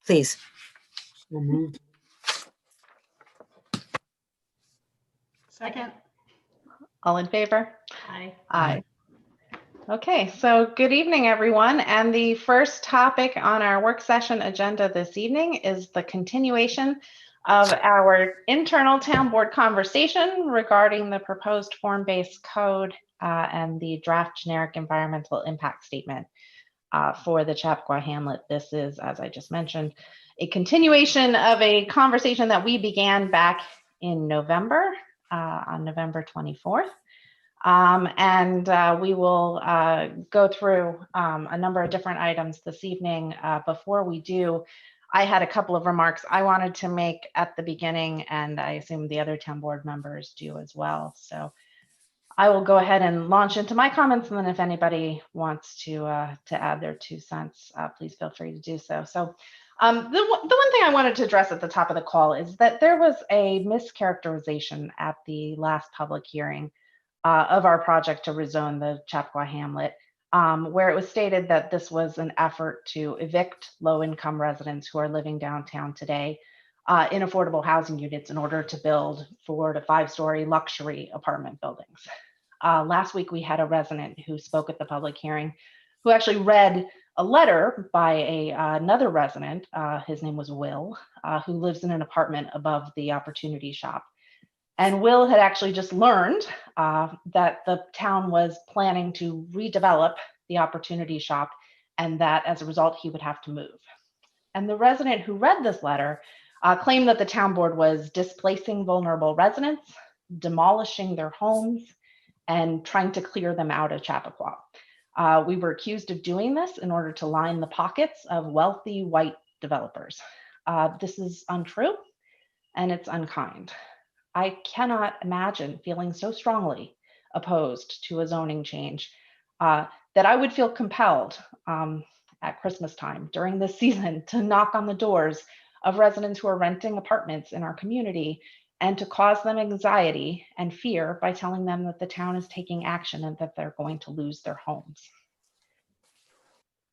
please. So moved. Second. All in favor? Aye. Aye. Okay, so good evening, everyone. And the first topic on our work session agenda this evening is the continuation of our internal town board conversation regarding the proposed form-based code and the draft generic environmental impact statement for the Chappaqua Hamlet. This is, as I just mentioned, a continuation of a conversation that we began back in November, on November 24th. We will go through a number of different items this evening. Before we do, I had a couple of remarks I wanted to make at the beginning, and I assume the other town board members do as well. So I will go ahead and launch into my comments, and then if anybody wants to add their 2 cents, please feel free to do so. So the one thing I wanted to address at the top of the call is that there was a mischaracterization at the last public hearing of our project to rezone the Chappaqua Hamlet, where it was stated that this was an effort to evict low-income residents who are living downtown today in affordable housing units in order to build 4 to 5-story luxury apartment buildings. Last week, we had a resident who spoke at the public hearing who actually read a letter by another resident, his name was Will, who lives in an apartment above the Opportunity Shop. And Will had actually just learned that the town was planning to redevelop the Opportunity Shop, and that as a result, he would have to move. And the resident who read this letter claimed that the town board was displacing vulnerable residents, demolishing their homes, and trying to clear them out of Chappaqua. We were accused of doing this in order to line the pockets of wealthy white developers. This is untrue, and it's unkind. I cannot imagine feeling so strongly opposed to a zoning change that I would feel compelled at Christmas time during this season to knock on the doors of residents who are renting apartments in our community and to cause them anxiety and fear by telling them that the town is taking action and that they're going to lose their homes.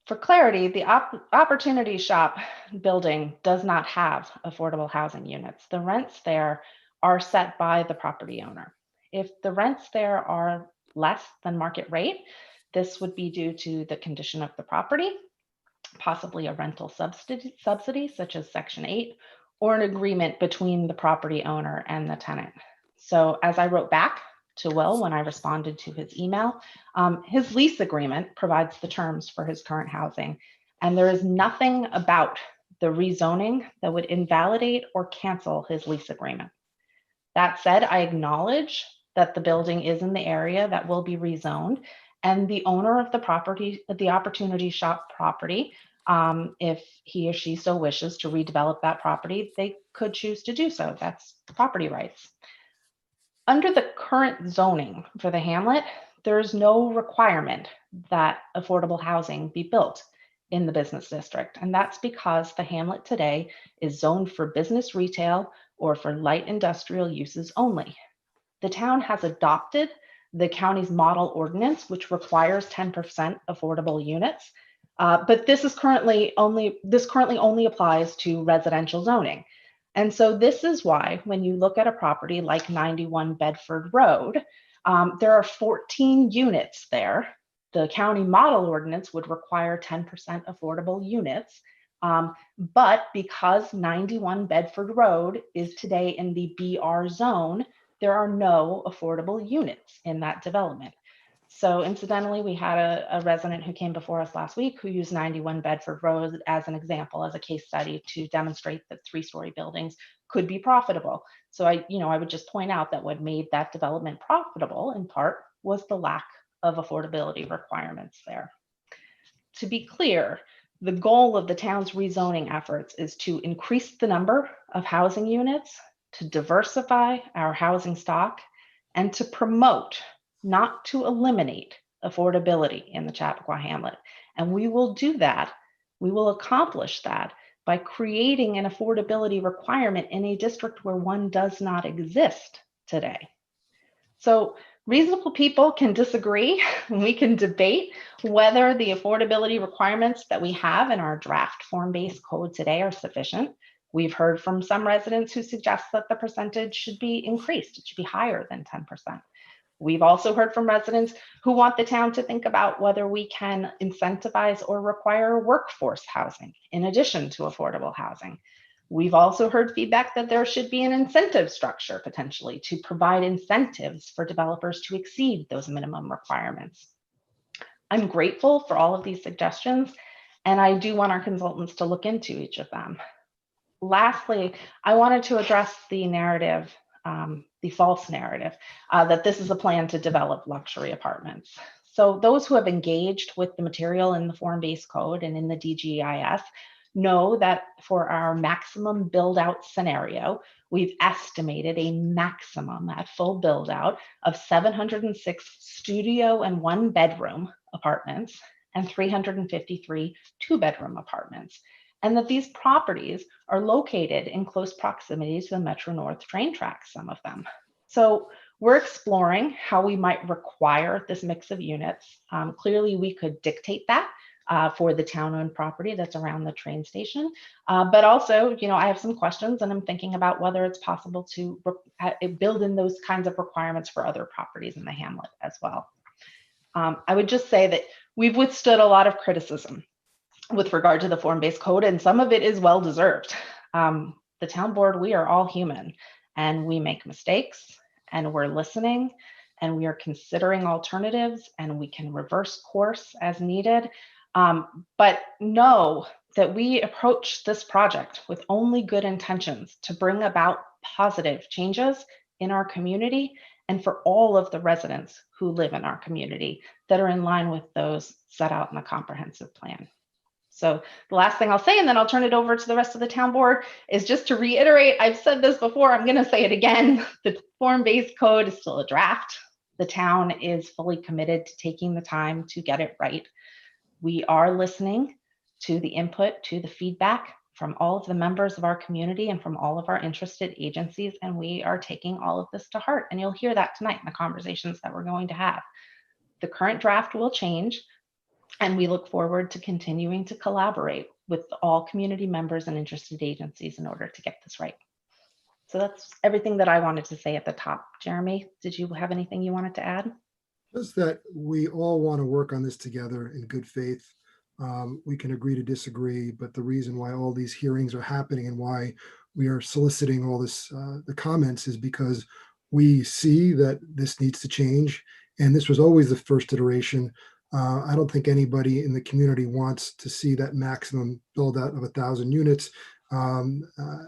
For clarity, the Opportunity Shop building does not have affordable housing units. The rents there are set by the property owner. If the rents there are less than market rate, this would be due to the condition of the property, possibly a rental subsidy such as Section 8, or an agreement between the property owner and the tenant. So as I wrote back to Will when I responded to his email, his lease agreement provides the terms for his current housing, and there is nothing about the rezoning that would invalidate or cancel his lease agreement. That said, I acknowledge that the building is in the area that will be rezoned, and the owner of the property, the Opportunity Shop property, if he or she so wishes to redevelop that property, they could choose to do so. That's property rights. Under the current zoning for the hamlet, there is no requirement that affordable housing be built in the business district. And that's because the hamlet today is zoned for business retail or for light industrial uses only. The town has adopted the county's model ordinance, which requires 10% affordable units, but this currently only applies to residential zoning. And so this is why when you look at a property like 91 Bedford Road, there are 14 units there. The county model ordinance would require 10% affordable units. But because 91 Bedford Road is today in the BR zone, there are no affordable units in that development. So incidentally, we had a resident who came before us last week who used 91 Bedford Road as an example, as a case study to demonstrate that 3-story buildings could be profitable. So I would just point out that what made that development profitable in part was the lack of affordability requirements there. To be clear, the goal of the town's rezoning efforts is to increase the number of housing units, to diversify our housing stock, and to promote, not to eliminate, affordability in the Chappaqua Hamlet. And we will do that, we will accomplish that by creating an affordability requirement in a district where one does not exist today. So Reasonable people can disagree. We can debate whether the affordability requirements that we have in our draft form-based code today are sufficient. We've heard from some residents who suggest that the percentage should be increased. It should be higher than 10%. We've also heard from residents who want the town to think about whether we can incentivize or require workforce housing in addition to affordable housing. We've also heard feedback that there should be an incentive structure potentially to provide incentives for developers to exceed those minimum requirements. I'm grateful for all of these suggestions, and I do want our consultants to look into each of them. Lastly, I wanted to address the narrative, the false narrative, that this is a plan to develop luxury apartments. So those who have engaged with the material in the form-based code and in the DGIS know that for our maximum build-out scenario, we've estimated a maximum at full build-out of 706 studio and one-bedroom apartments and 353 two-bedroom apartments, and that these properties are located in close proximity to the Metro North train tracks, some of them. So we're exploring how we might require this mix of units. Clearly, we could dictate that for the town-owned property that's around the train station. But also, I have some questions, and I'm thinking about whether it's possible to build in those kinds of requirements for other properties in the hamlet as well. I would just say that we've withstood a lot of criticism with regard to the form-based code, and some of it is well-deserved. The town board, we are all human, and we make mistakes, and we're listening, and we are considering alternatives, and we can reverse course as needed. But know that we approach this project with only good intentions to bring about positive changes in our community and for all of the residents who live in our community that are in line with those set out in the comprehensive plan. So the last thing I'll say, and then I'll turn it over to the rest of the town board, is just to reiterate, I've said this before, I'm going to say it again, the form-based code is still a draft. The town is fully committed to taking the time to get it right. We are listening to the input, to the feedback from all of the members of our community and from all of our interested agencies, and we are taking all of this to heart. And you'll hear that tonight in the conversations that we're going to have. The current draft will change, and we look forward to continuing to collaborate with all community members and interested agencies in order to get this right. So that's everything that I wanted to say at the top. Jeremy, did you have anything you wanted to add? Just that we all want to work on this together in good faith. We can agree to disagree, but the reason why all these hearings are happening and why we are soliciting all this, the comments, is because we see that this needs to change. And this was always the first iteration. I don't think anybody in the community wants to see that maximum build out of 1,000 units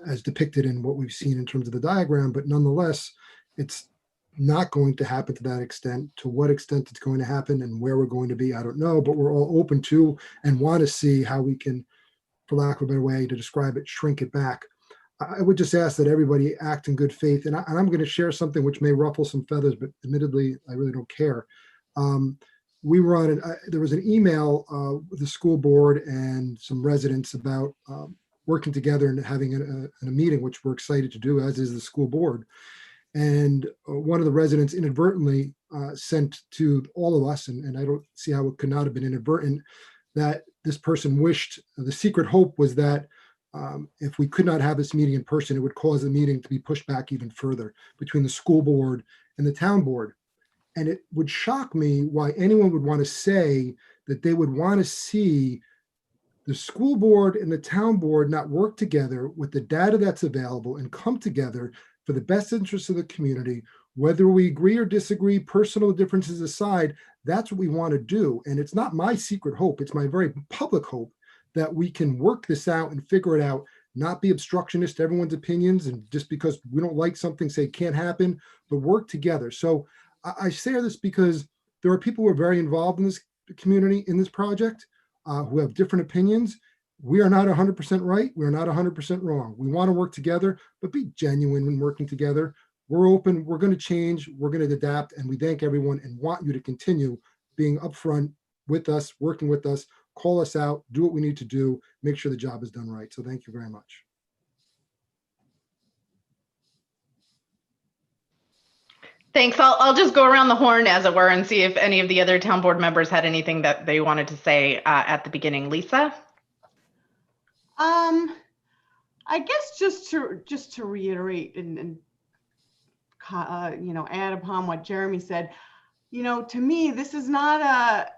as depicted in what we've seen in terms of the diagram. But nonetheless, it's not going to happen to that extent. To what extent it's going to happen and where we're going to be, I don't know, but we're all open to and want to see how we can, for lack of a better way to describe it, shrink it back. I would just ask that everybody act in good faith. And I'm going to share something which may ruffle some feathers, but admittedly, I really don't care. We were on there was an email with the school board and some residents about working together and having a meeting, which we're excited to do, as is the school board. And one of the residents inadvertently sent to all of us, and I don't see how it could not have been inadvertent, that this person wished, the secret hope was that if we could not have this meeting in person, it would cause the meeting to be pushed back even further between the school board and the town board. And it would shock me why anyone would want to say that they would want to see the school board and the town board not work together with the data that's available and come together for the best interests of the community. Whether we agree or disagree, personal differences aside, that's what we want to do. And it's not my secret hope, it's my very public hope that we can work this out and figure it out, not be obstructionist to everyone's opinions, and just because we don't like something, say it can't happen, but work together. So I say this because there are people who are very involved in this community, in this project, who have different opinions. We are not 100% right. We're not 100% wrong. We want to work together, but be genuine when working together. We're open. We're going to change. We're going to adapt. And we thank everyone and want you to continue being upfront with us, working with us, call us out, do what we need to do, make sure the job is done right. So thank you very much. Thanks. I'll just go around the horn, as it were, and see if any of the other town board members had anything that they wanted to say at the beginning. Lisa? I guess just to reiterate and add upon what Jeremy said, to me, this is not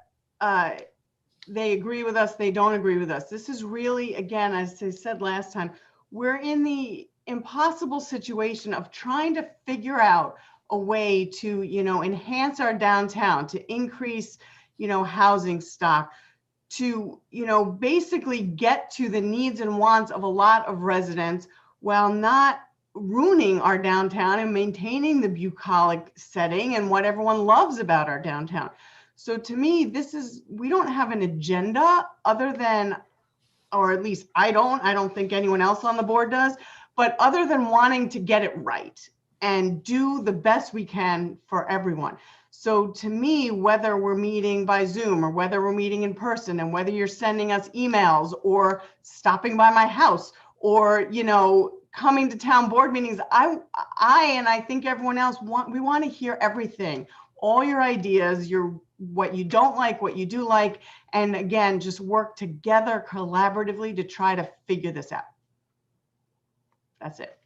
they agree with us, they don't agree with us. This is really, again, as I said last time, we're in the impossible situation of trying to figure out a way to, enhance our downtown, to increase, housing stock, to, basically get to the needs and wants of a lot of residents while not ruining our downtown and maintaining the bucolic setting and what everyone loves about our downtown. So to me, we don't have an agenda other than, or at least I don't think anyone else on the board does, but other than wanting to get it right and do the best we can for everyone. So to me, whether we're meeting by Zoom or whether we're meeting in person, and whether you're sending us emails or stopping by my house or, coming to town board meetings, I and I think everyone else we want to hear everything, all your ideas, what you don't like, what you do like, and again, just work together collaboratively to try to figure this out. That's it.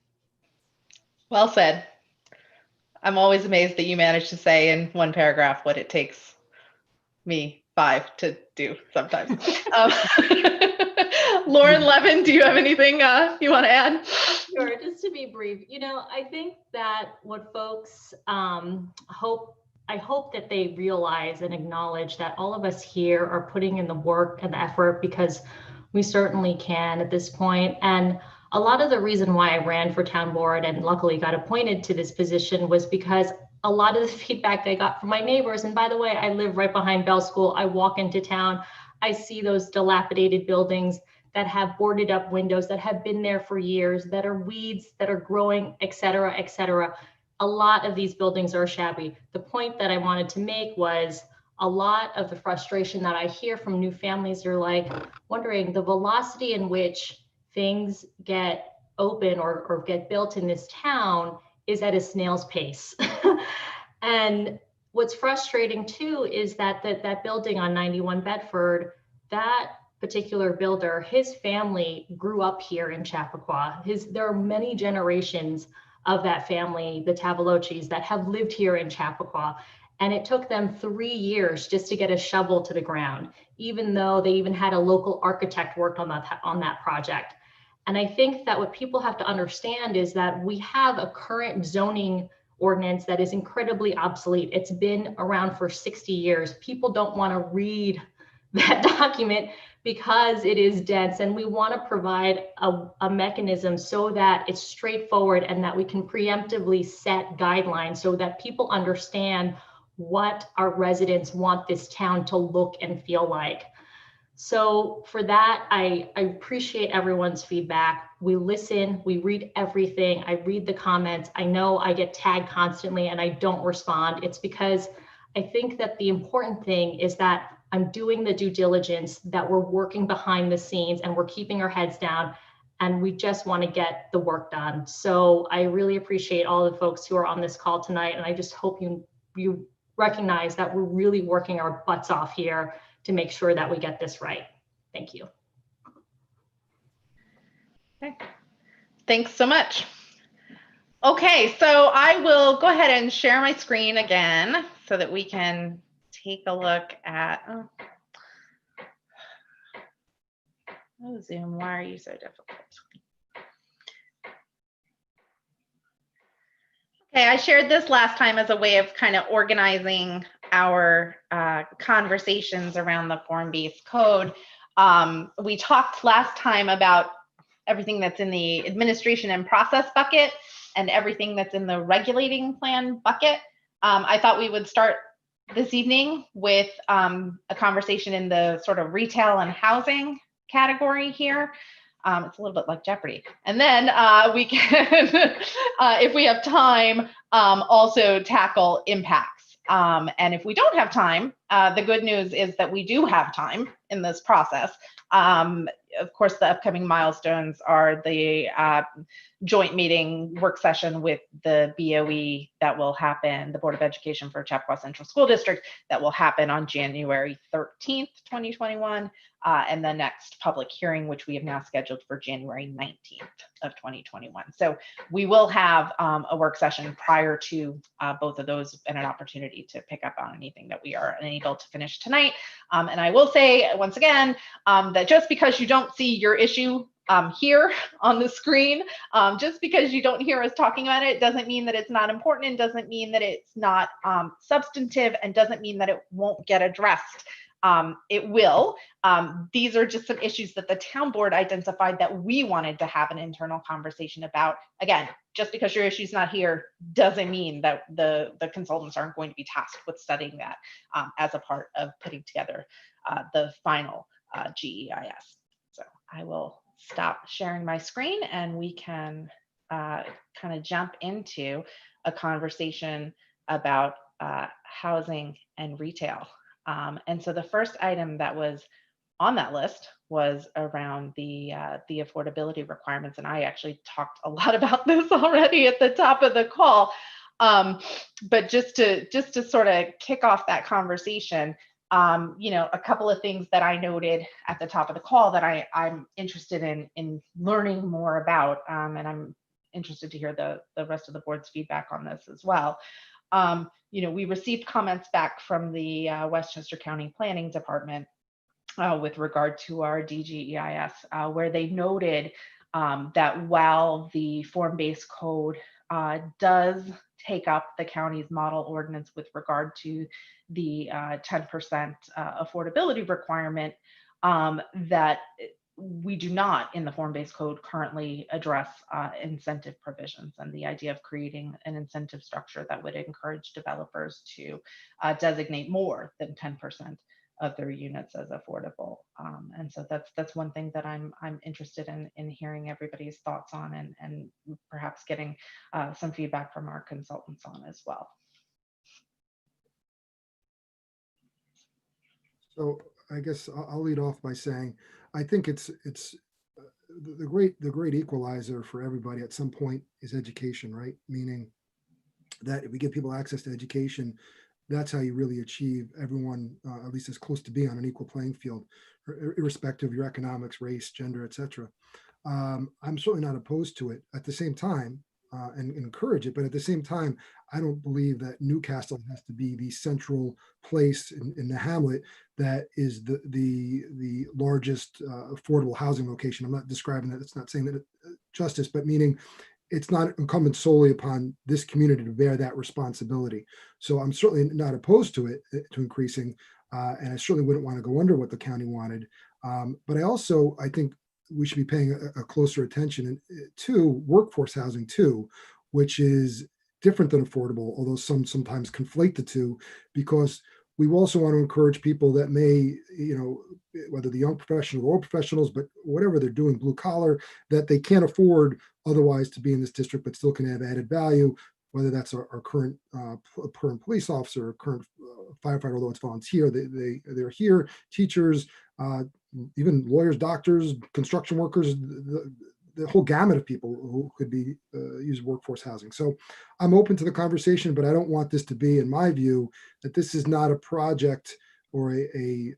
Well said. I'm always amazed that you manage to say in one paragraph what it takes me 5 to do sometimes. Lauren Levin, do you have anything you want to add? Sure, just to be brief, I think that what folks I hope that they realize and acknowledge that all of us here are putting in the work and the effort, because we certainly can at this point. And a lot of the reason why I ran for town board and luckily got appointed to this position was because a lot of the feedback I got from my neighbors, and by the way, I live right behind Bell School. I walk into town, I see those dilapidated buildings that have boarded up windows that have been there for years, that are weeds that are growing, et cetera, et cetera. A lot of these buildings are shabby. The point that I wanted to make was a lot of the frustration that I hear from new families are like wondering the velocity in which things get open or get built in this town is at a snail's pace. And what's frustrating too is that that building on 91 Bedford, that particular builder, his family grew up here in Chappaqua. There are many generations of that family, the Tavalochis, that have lived here in Chappaqua. And it took them 3 years just to get a shovel to the ground, even though they even had a local architect work on that project. And I think that what people have to understand is that we have a current zoning ordinance that is incredibly obsolete. It's been around for 60 years. People don't want to read that document because it is dense, and we want to provide a mechanism so that it's straightforward and that we can preemptively set guidelines so that people understand what our residents want this town to look and feel like. So for that, I appreciate everyone's feedback. We listen, we read everything. I read the comments. I know I get tagged constantly and I don't respond. It's because I think that the important thing is that I'm doing the due diligence, that we're working behind the scenes and we're keeping our heads down, and we just want to get the work done. So I really appreciate all the folks who are on this call tonight. And I just hope you recognize that we're really working our butts off here to make sure that we get this right. Thank you. Okay. Thanks so much. Okay, so I will go ahead and share my screen again so that we can take a look at, oh, Zoom, why are you so difficult? Okay, I shared this last time as a way of kind of organizing our conversations around the form-based code. We talked last time about everything that's in the administration and process bucket and everything that's in the regulating plan bucket. I thought we would start this evening with a conversation in the sort of retail and housing category here. It's a little bit like Jeopardy. And then we can, if we have time, also tackle impacts. And if we don't have time, The good news is that we do have time in this process. Of course, the upcoming milestones are the joint meeting work session with the BOE that will happen, the Board of Education for Chappaqua Central School District, that will happen on January 13th, 2021, and the next public hearing, which we have now scheduled for January 19th of 2021. So we will have a work session prior to both of those and an opportunity to pick up on anything that we are unable to finish tonight. And I will say once again that just because you don't see your issue here on the screen, just because you don't hear us talking about it, doesn't mean that it's not important, and doesn't mean that it's not substantive, and doesn't mean that it won't get addressed. It will. These are just some issues that the town board identified that we wanted to have an internal conversation about. Again, just because your issue is not here doesn't mean that the consultants aren't going to be tasked with studying that as a part of putting together the final GEIS. So I will stop sharing my screen and we can kind of jump into a conversation about housing and retail. And so the first item that was on that list was around the affordability requirements. And I actually talked a lot about this already at the top of the call. But just to sort of kick off that conversation, a couple of things that I noted at the top of the call that I'm interested in learning more about, and I'm interested to hear the rest of the board's feedback on this as well. We received comments back from the Westchester County Planning Department with regard to our DGEIS, where they noted that while the form-based code does take up the county's model ordinance with regard to the 10% affordability requirement, that we do not in the form-based code currently address incentive provisions and the idea of creating an incentive structure that would encourage developers to designate more than 10% of their units as affordable. And so that's one thing that I'm interested in hearing everybody's thoughts on, and perhaps getting some feedback from our consultants on as well. So I guess I'll lead off by saying, I think it's the great equalizer for everybody at some point is education, right? Meaning that if we give people access to education, that's how you really achieve everyone at least as close to being on an equal playing field, irrespective of your economics, race, gender, etc. I'm certainly not opposed to it. At the same time, and encourage it, but at the same time, I don't believe that Newcastle has to be the central place in the hamlet that is the largest affordable housing location. I'm not describing that. It's not saying that justice, but meaning it's not incumbent solely upon this community to bear that responsibility. So I'm certainly not opposed to it, to increasing, and I certainly wouldn't want to go under what the county wanted. But I think we should be paying a closer attention to workforce housing too, which is different than affordable, although sometimes conflate the two, because we also want to encourage people that may, whether the young professionals or old professionals, but whatever they're doing, blue collar, that they can't afford otherwise to be in this district, but still can have added value, whether that's our current police officer, or current firefighter, although it's volunteer, they're here, teachers, even lawyers, doctors, construction workers, the whole gamut of people who could be use workforce housing. So I'm open to the conversation, but I don't want this to be, in my view, that this is not a project or a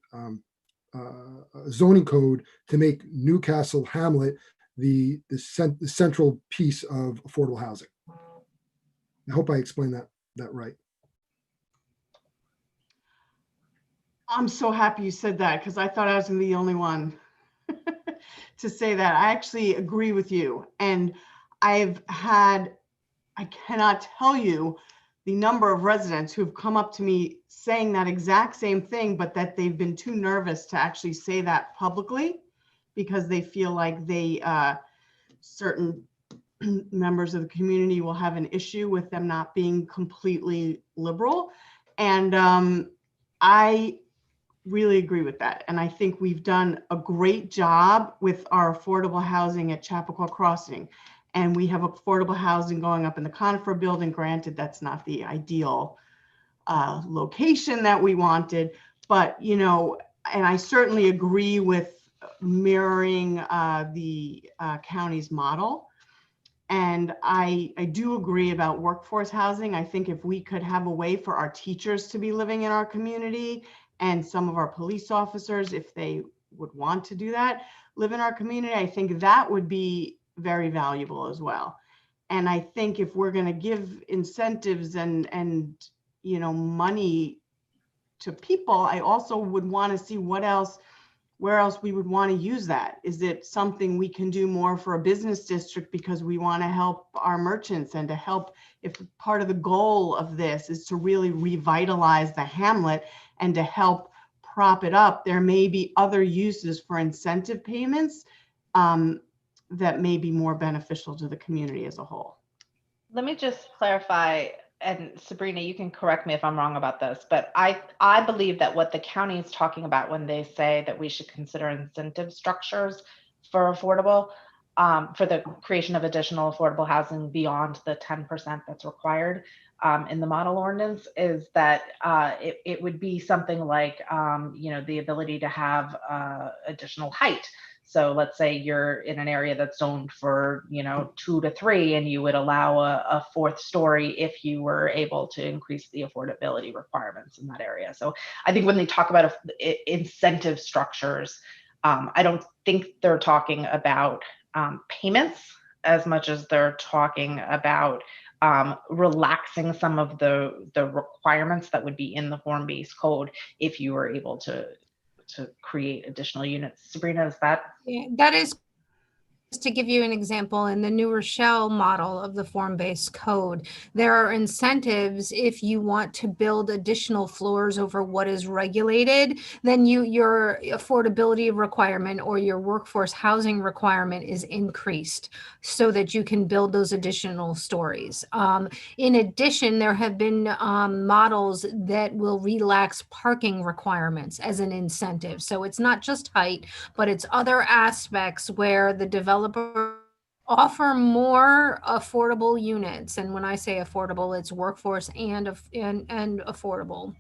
zoning code to make Newcastle Hamlet the central piece of affordable housing. I hope I explained that right. I'm so happy you said that, because I thought I was going to be the only one to say that. I actually agree with you. And I cannot tell you the number of residents who have come up to me saying that exact same thing, but that they've been too nervous to actually say that publicly because they feel like certain members of the community will have an issue with them not being completely liberal. And I really agree with that. And I think we've done a great job with our affordable housing at Chappaqua Crossing. And we have affordable housing going up in the Conifer building. Granted, that's not the ideal location that we wanted. But, you know, and I certainly agree with mirroring the county's model. And I do agree about workforce housing. I think if we could have a way for our teachers to be living in our community, and some of our police officers, if they would want to do that, live in our community, I think that would be very valuable as well. And I think if we're going to give incentives and you know, money to people, I also would want to see where else we would want to use that. Is it something we can do more for a business district because we want to help our merchants, and to help, if part of the goal of this is to really revitalize the hamlet and to help prop it up, there may be other uses for incentive payments that may be more beneficial to the community as a whole. Let me just clarify, and Sabrina, you can correct me if I'm wrong about this, but I believe that what the county is talking about when they say that we should consider incentive structures for affordable, for the creation of additional affordable housing beyond the 10% that's required in the model ordinance, is that it would be something like, you know, the ability to have additional height. So let's say you're in an area that's zoned for, you know, 2 to 3, and you would allow a 4th story if you were able to increase the affordability requirements in that area. So I think when they talk about incentive structures, I don't think they're talking about payments as much as they're talking about relaxing some of the requirements that would be in the form-based code if you were able to create additional units. Sabrina, is that? Yeah, that is, to give you an example, in the New Rochelle model of the form-based code, there are incentives if you want to build additional floors over what is regulated, then your affordability requirement or your workforce housing requirement is increased so that you can build those additional stories. In addition, there have been models that will relax parking requirements as an incentive. So it's not just height, but it's other aspects where the developer offer more affordable units. And when I say affordable, it's workforce and affordable.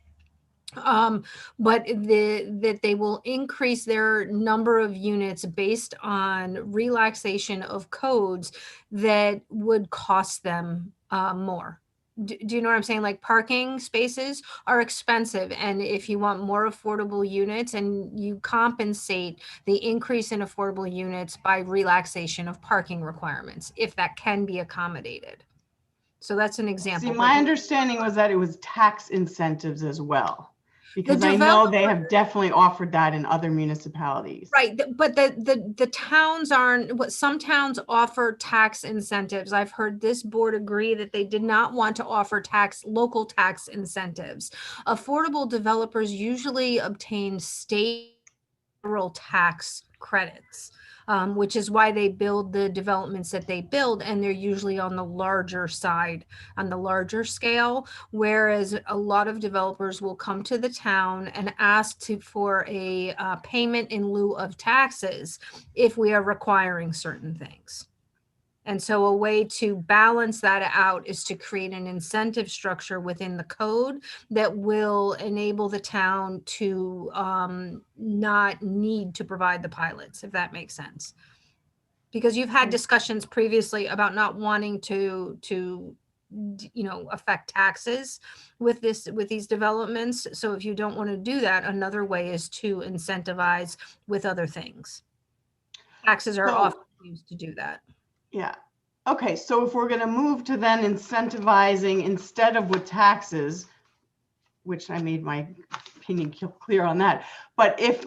But that they will increase their number of units based on relaxation of codes that would cost them more. Do you know what I'm saying? Like, parking spaces are expensive. And if you want more affordable units, and you compensate the increase in affordable units by relaxation of parking requirements, if that can be accommodated. So that's an example. See, my understanding was that it was tax incentives as well, because I know they have definitely offered that in other municipalities. Right, but the towns aren't. Some towns offer tax incentives. I've heard this board agree that they did not want to offer local tax incentives. Affordable developers usually obtain state federal tax credits, which is why they build the developments that they build, and they're usually on the larger side, on the larger scale, whereas a lot of developers will come to the town and ask for a payment in lieu of taxes if we are requiring certain things. And so a way to balance that out is to create an incentive structure within the code that will enable the town to not need to provide the pilots, if that makes sense. Because you've had discussions previously about not wanting to affect taxes with these developments. So if you don't want to do that, another way is to incentivize with other things. Taxes are often used to do that. Yeah. Okay. So if we're going to move to then incentivizing instead of with taxes, which I made my opinion clear on that. But if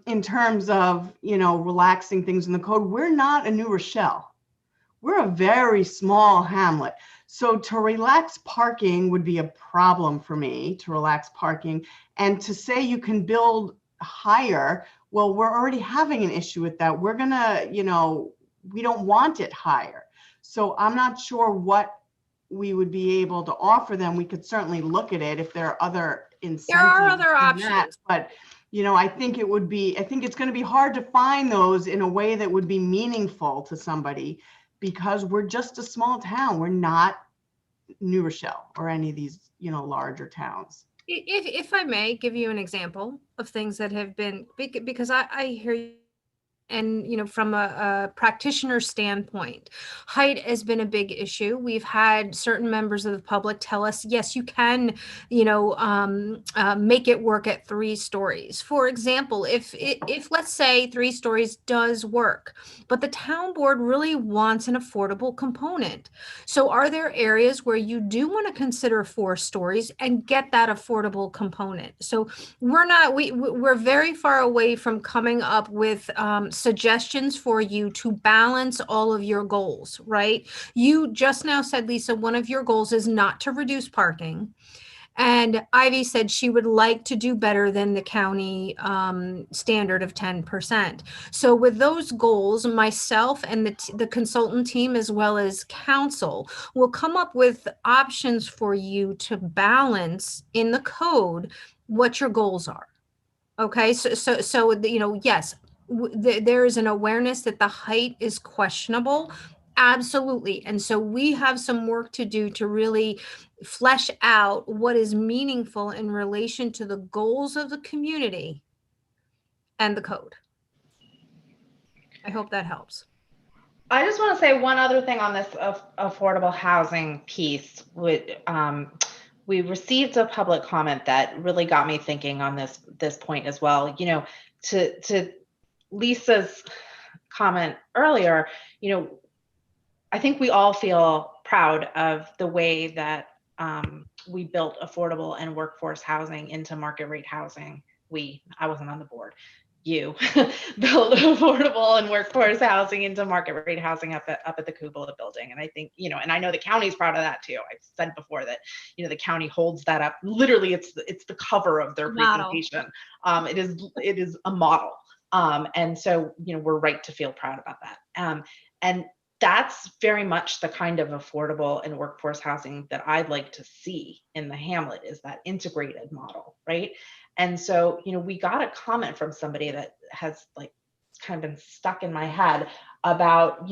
in terms of, relaxing things in the code, we're not a New Rochelle. We're a very small hamlet. So to relax parking would be a problem for me, to relax parking. And to say you can build higher, well, we're already having an issue with that. We're going to, we don't want it higher. So I'm not sure what we would be able to offer them. We could certainly look at it if there are other incentives. There are other options. But, I think it's going to be hard to find those in a way that would be meaningful to somebody, because we're just a small town. We're not New Rochelle or any of these, larger towns. If I may give you an example of things that have been, because I hear you. And, from a practitioner standpoint, height has been a big issue. We've had certain members of the public tell us, yes, you can, make it work at 3 stories. For example, if let's say 3 stories does work, but the town board really wants an affordable component. So are there areas where you do want to consider 4 stories and get that affordable component? So we're very far away from coming up with suggestions for you to balance all of your goals, right? You just now said, Lisa, one of your goals is not to reduce parking. And Ivy said she would like to do better than the county standard of 10%. So with those goals, myself and the consultant team, as well as council, will come up with options for you to balance in the code what your goals are. Okay, so yes, there is an awareness that the height is questionable. Absolutely. And so we have some work to do to really flesh out what is meaningful in relation to the goals of the community and the code. I hope that helps. I just want to say one other thing on this affordable housing piece. We received a public comment that really got me thinking on this point as well. To Lisa's comment earlier, I think we all feel proud of the way that we built affordable and workforce housing into market rate housing. I wasn't on the board. You build affordable and workforce housing into market rate housing up at the Cupola building. And I think, and I know the county's proud of that too. I've said before that, the county holds that up. Literally, it's the cover of their presentation. It is a model. And so, we're right to feel proud about that. And that's very much the kind of affordable and workforce housing that I'd like to see in the hamlet, is that integrated model, right? And so, we got a comment from somebody that has kind of been stuck in my head about,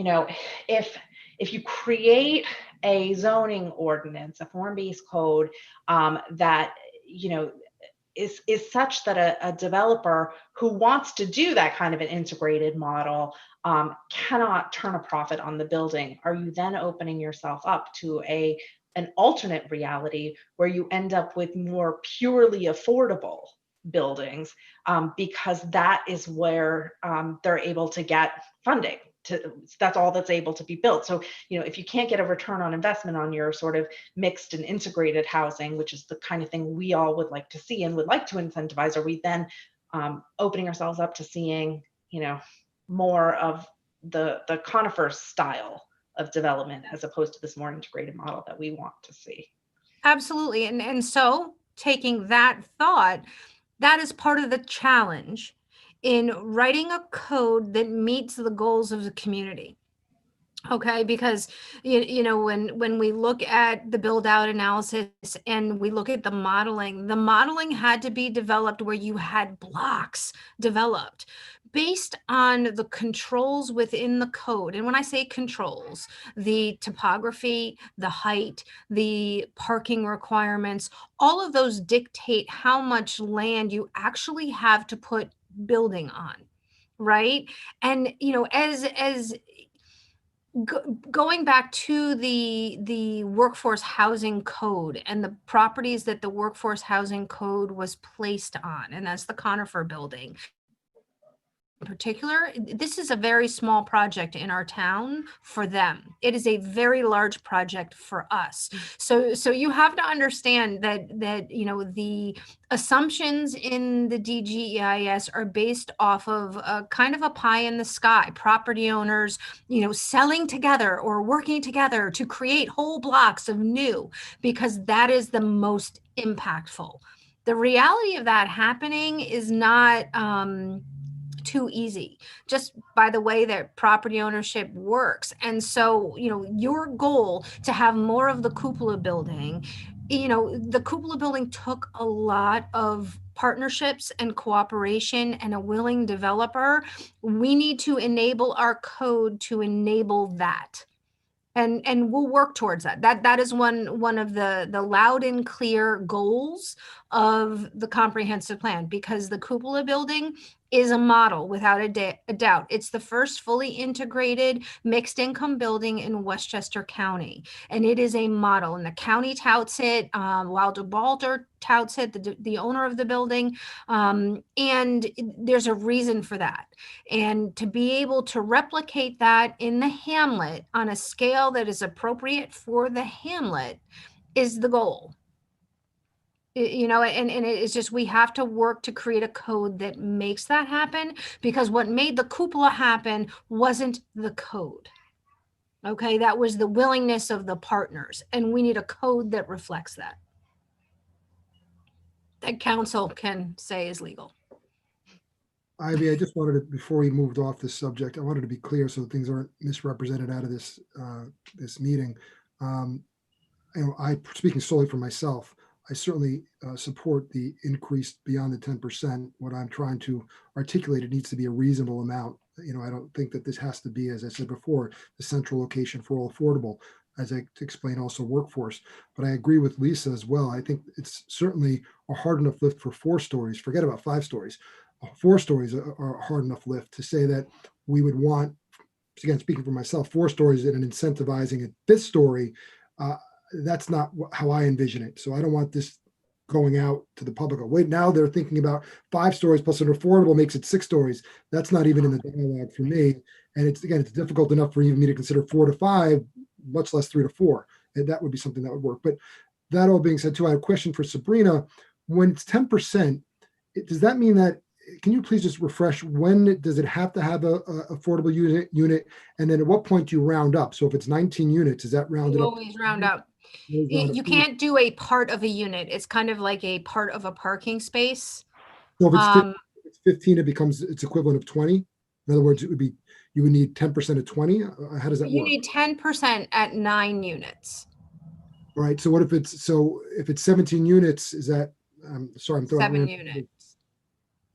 if you create a zoning ordinance, a form-based code that, is such that a developer who wants to do that kind of an integrated model cannot turn a profit on the building, are you then opening yourself up to an alternate reality where you end up with more purely affordable buildings because that is where they're able to get funding? That's all that's able to be built. So, if you can't get a return on investment on your sort of mixed and integrated housing, which is the kind of thing we all would like to see and would like to incentivize, are we then opening ourselves up to seeing, more of the conifer style of development as opposed to this more integrated model that we want to see? Absolutely. And so taking that thought, that is part of the challenge in writing a code that meets the goals of the community. Okay, because when we look at the build out analysis and we look at the modeling had to be developed where you had blocks developed based on the controls within the code. And when I say controls, the topography, the height, the parking requirements, all of those dictate how much land you actually have to put building on, right? And as going back to the workforce housing code and the properties that the workforce housing code was placed on, and that's the Conifer building in particular, this is a very small project in our town for them. It is a very large project for us. So you have to understand that the assumptions in the DGEIS are based off of a kind of a pie in the sky. Property owners, selling together or working together to create whole blocks of new, because that is the most impactful. The reality of that happening is not too easy, just by the way that property ownership works. And so, your goal to have more of the cupola building, the cupola building took a lot of partnerships and cooperation and a willing developer. We need to enable our code to enable that. And we'll work towards that. That is one of the loud and clear goals of the comprehensive plan, because the cupola building is a model without a doubt. It's the first fully integrated mixed income building in Westchester County, and it is a model. And the county touts it. Wilder Balder touts it, the owner of the building, and there's a reason for that. And to be able to replicate that in the hamlet on a scale that is appropriate for the hamlet is the goal. You know, and it is just, we have to work to create a code that makes that happen, because what made the cupola happen wasn't the code. Okay, that was the willingness of the partners, and we need a code that reflects that council can say is legal. Ivy, I just wanted to, before we moved off this subject, I wanted to be clear so things aren't misrepresented out of this this meeting. Speaking solely for myself, I certainly support the increase beyond the 10%. What I'm trying to articulate, it needs to be a reasonable amount. You know, I don't think that this has to be, as I said before, the central location for all affordable, as I explained, also workforce. But I agree with Lisa as well. I think it's certainly a hard enough lift for 4 stories. Forget about 5 stories. 4 stories are a hard enough lift to say that we would want, again, speaking for myself, 4 stories and incentivizing a 5th story. That's not how I envision it. So I don't want this going out to the public. Wait, now they're thinking about 5 stories plus an affordable makes it 6 stories. That's not even in the dialogue for me. And it's difficult enough for even me to consider 4 to 5, much less 3 to 4. And that would be something that would work. But that all being said, too, I have a question for Sabrina. When it's 10%, does that mean that, can you please just refresh, when does it have to have a affordable unit? And then at what point do you round up? So if it's 19 units, is that rounded up? Always round up. You can't do a part of a unit. It's kind of like a part of a parking space. So if it's 15, it's equivalent of 20. In other words, you would need 10% of 20. How does that work? You need 10% at 9 units. All right. So what if it's 17 units? Is that, sorry, I'm throwing 7 units.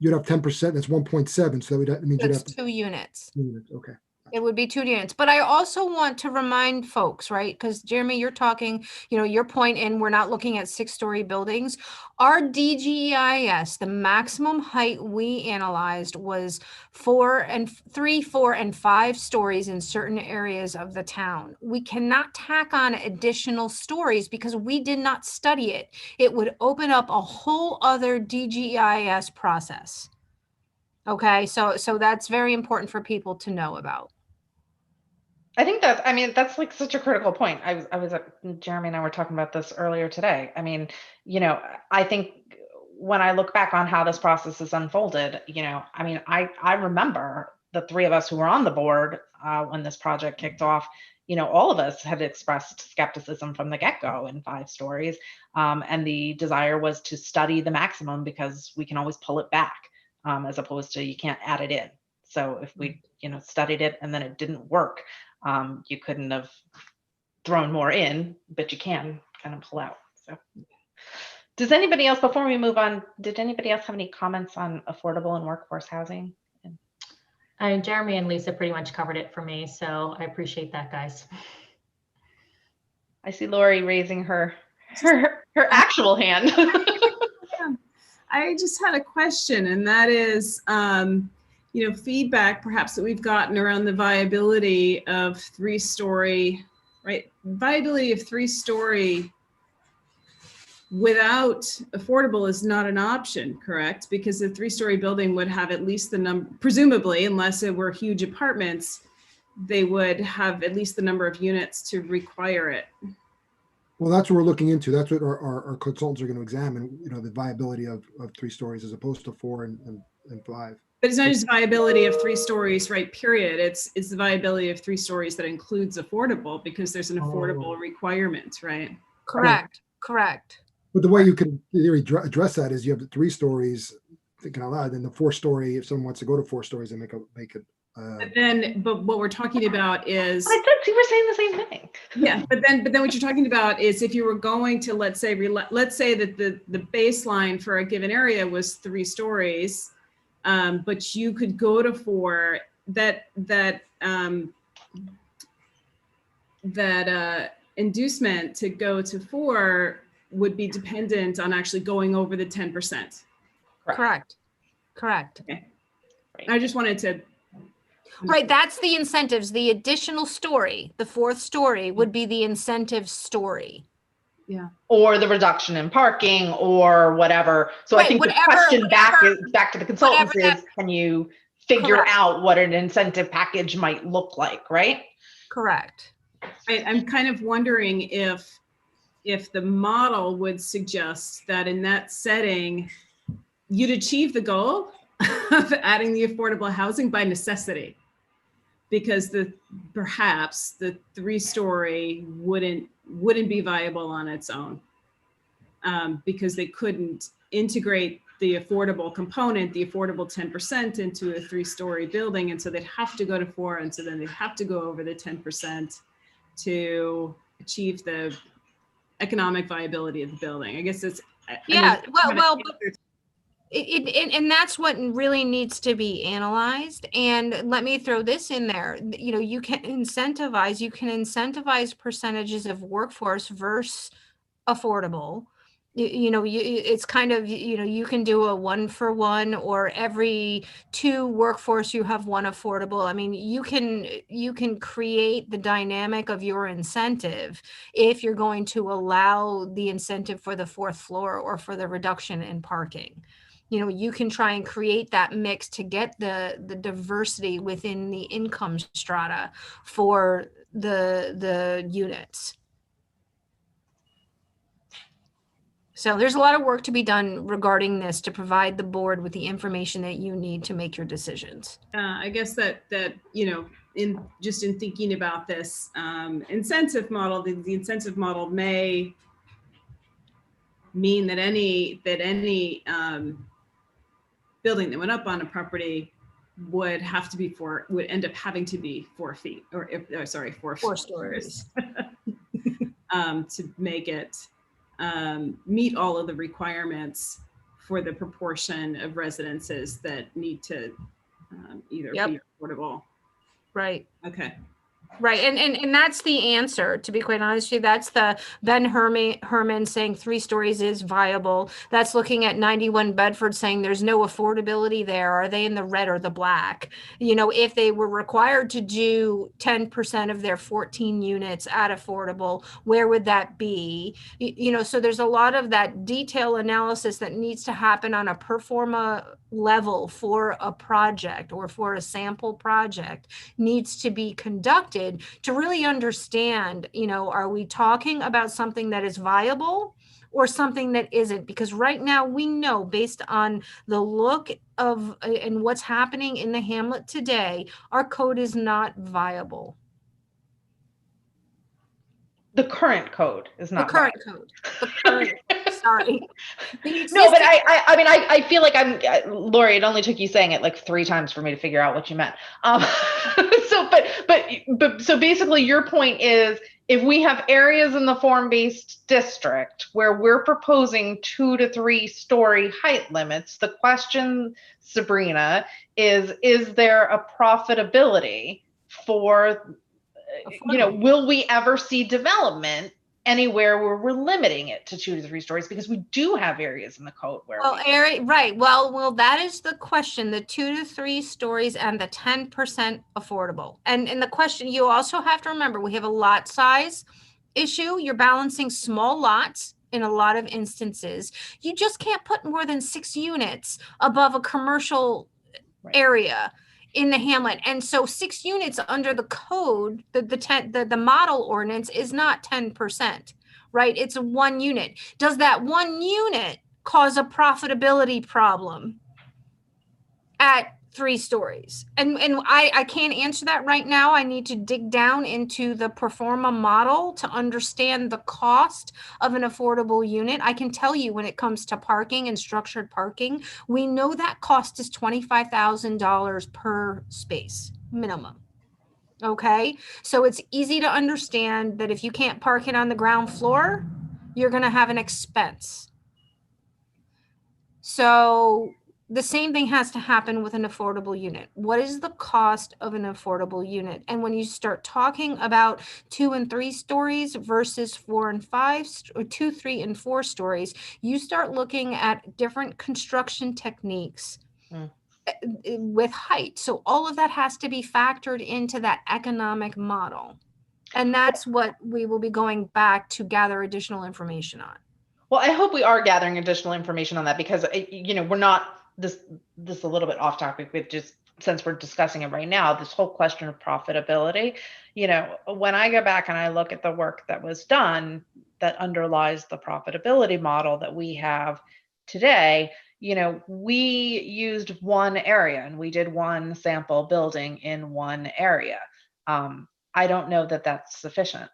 You'd have 10%. That's 1.7. So that means you'd have 2 units. 2 units. Okay. It would be 2 units. But I also want to remind folks, right? Because Jeremy, you're talking, your point in, we're not looking at 6-story buildings. Our DGEIS, the maximum height we analyzed was 3, 4, and 5 stories in certain areas of the town. We cannot tack on additional stories because we did not study it. It would open up a whole other DGEIS process. Okay, so that's very important for people to know about. I think that's like such a critical point. Jeremy and I were talking about this earlier today. I mean, I think when I look back on how this process has unfolded, I remember the 3 of us who were on the board when this project kicked off. All of us had expressed skepticism from the get-go in 5 stories. And the desire was to study the maximum because we can always pull it back, as opposed to you can't add it in. So if we, studied it and then it didn't work, you couldn't have thrown more in, but you can kind of pull out. So does anybody else, before we move on, did anybody else have any comments on affordable and workforce housing? Jeremy and Lisa pretty much covered it for me, so I appreciate that, guys. I see Lori raising her actual hand. I just had a question, and that is, feedback perhaps that we've gotten around the viability of 3-story, right? Viability of 3-story without affordable is not an option, correct? Because the 3-story building would have at least the number, presumably, unless it were huge apartments, they would have at least the number of units to require it. Well, that's what we're looking into. That's what our consultants are going to examine, the viability of 3 stories as opposed to 4 and 5. But it's not just viability of 3 stories, right, period. It's the viability of 3 stories that includes affordable, because there's an affordable requirement, right? Correct. But the way you can address that is you have the 3 stories, thinking out loud, then the 4-story, if someone wants to go to 4 stories and make it. But what we're talking about is, I thought you were saying the same thing. Yeah, but then what you're talking about is, if you were going to, let's say that the baseline for a given area was 3 stories, but you could go to 4, inducement to go to 4 would be dependent on actually going over the 10%. Correct. Correct. Okay. I just wanted to. Right, that's the incentives. The additional story, the fourth story would be the incentive story. Yeah. Or the reduction in parking or whatever. So Right, I think whatever- the question whatever- back to the consultants whatever is, can you figure Correct. out what an incentive package might look like, right? Correct. I'm kind of wondering if the model would suggest that in that setting, you'd achieve the goal of adding the affordable housing by necessity, because perhaps the 3-story wouldn't be viable on its own, because they couldn't integrate the affordable component, the affordable 10% into a 3-story building. And so they'd have to go to 4. And so then they'd have to go over the 10% to achieve the economic viability of the building. I guess it's, Yeah, well, and that's what really needs to be analyzed. And let me throw this in there. You know, you can incentivize percentages of workforce versus affordable. It's kind of, you can do a 1-for-1, or every 2 workforce you have 1 affordable. I mean, you can create the dynamic of your incentive if you're going to allow the incentive for the 4th floor or for the reduction in parking. You can try and create that mix to get the diversity within the income strata for the units. So there's a lot of work to be done regarding this to provide the board with the information that you need to make your decisions. I guess that in thinking about this incentive model, the incentive model may mean that any building that went up on a property would end up having to be 4 feet, or 4 stories to make it meet all of the requirements for the proportion of residences that need to either be affordable. Right. Okay. Right. And that's the answer, to be quite honest with you. That's the Ben Herman saying 3 stories is viable. That's looking at 91 Bedford saying there's no affordability there. Are they in the red or the black? If they were required to do 10% of their 14 units at affordable, where would that be? So there's a lot of that detail analysis that needs to happen on a pro forma level for a project or for a sample project needs to be conducted to really understand, are we talking about something that is viable or something that isn't? Because right now we know, based on the look of and what's happening in the hamlet today, our code is not viable. The current code is not the current viable. code. The current, sorry. No, but I feel like Lori, it only took you saying it like 3 times for me to figure out what you meant. So basically your point is, if we have areas in the form-based district where we're proposing 2 to 3 story height limits, the question, Sabrina, is there a profitability for, will we ever see development anywhere where we're limiting it to 2 to 3 stories? Because we do have areas in the code where right. Well, that is the question, the 2 to 3 stories and the 10% affordable. And the question, you also have to remember, we have a lot size issue. You're balancing small lots in a lot of instances. You just can't put more than 6 units above a commercial area in the hamlet. And so 6 units under the code, the model ordinance is not 10%, right? It's 1 unit. Does that 1 unit cause a profitability problem at 3 stories? And I can't answer that right now. I need to dig down into the pro forma model to understand the cost of an affordable unit. I can tell you, when it comes to parking and structured parking, we know that cost is $25,000 per space minimum. Okay, so it's easy to understand that if you can't park it on the ground floor, you're going to have an expense. So the same thing has to happen with an affordable unit. What is the cost of an affordable unit? And when you start talking about 2 and 3 stories versus 4 and 5, or 2, 3, and 4 stories, you start looking at different construction techniques with height. So all of that has to be factored into that economic model. And that's what we will be going back to gather additional information on. Well, I hope we are gathering additional information on that, because, we're not, this a little bit off topic, but just since we're discussing it right now, this whole question of profitability, when I go back and I look at the work that was done that underlies the profitability model that we have today, we used one area and we did one sample building in one area. I don't know that that's sufficient.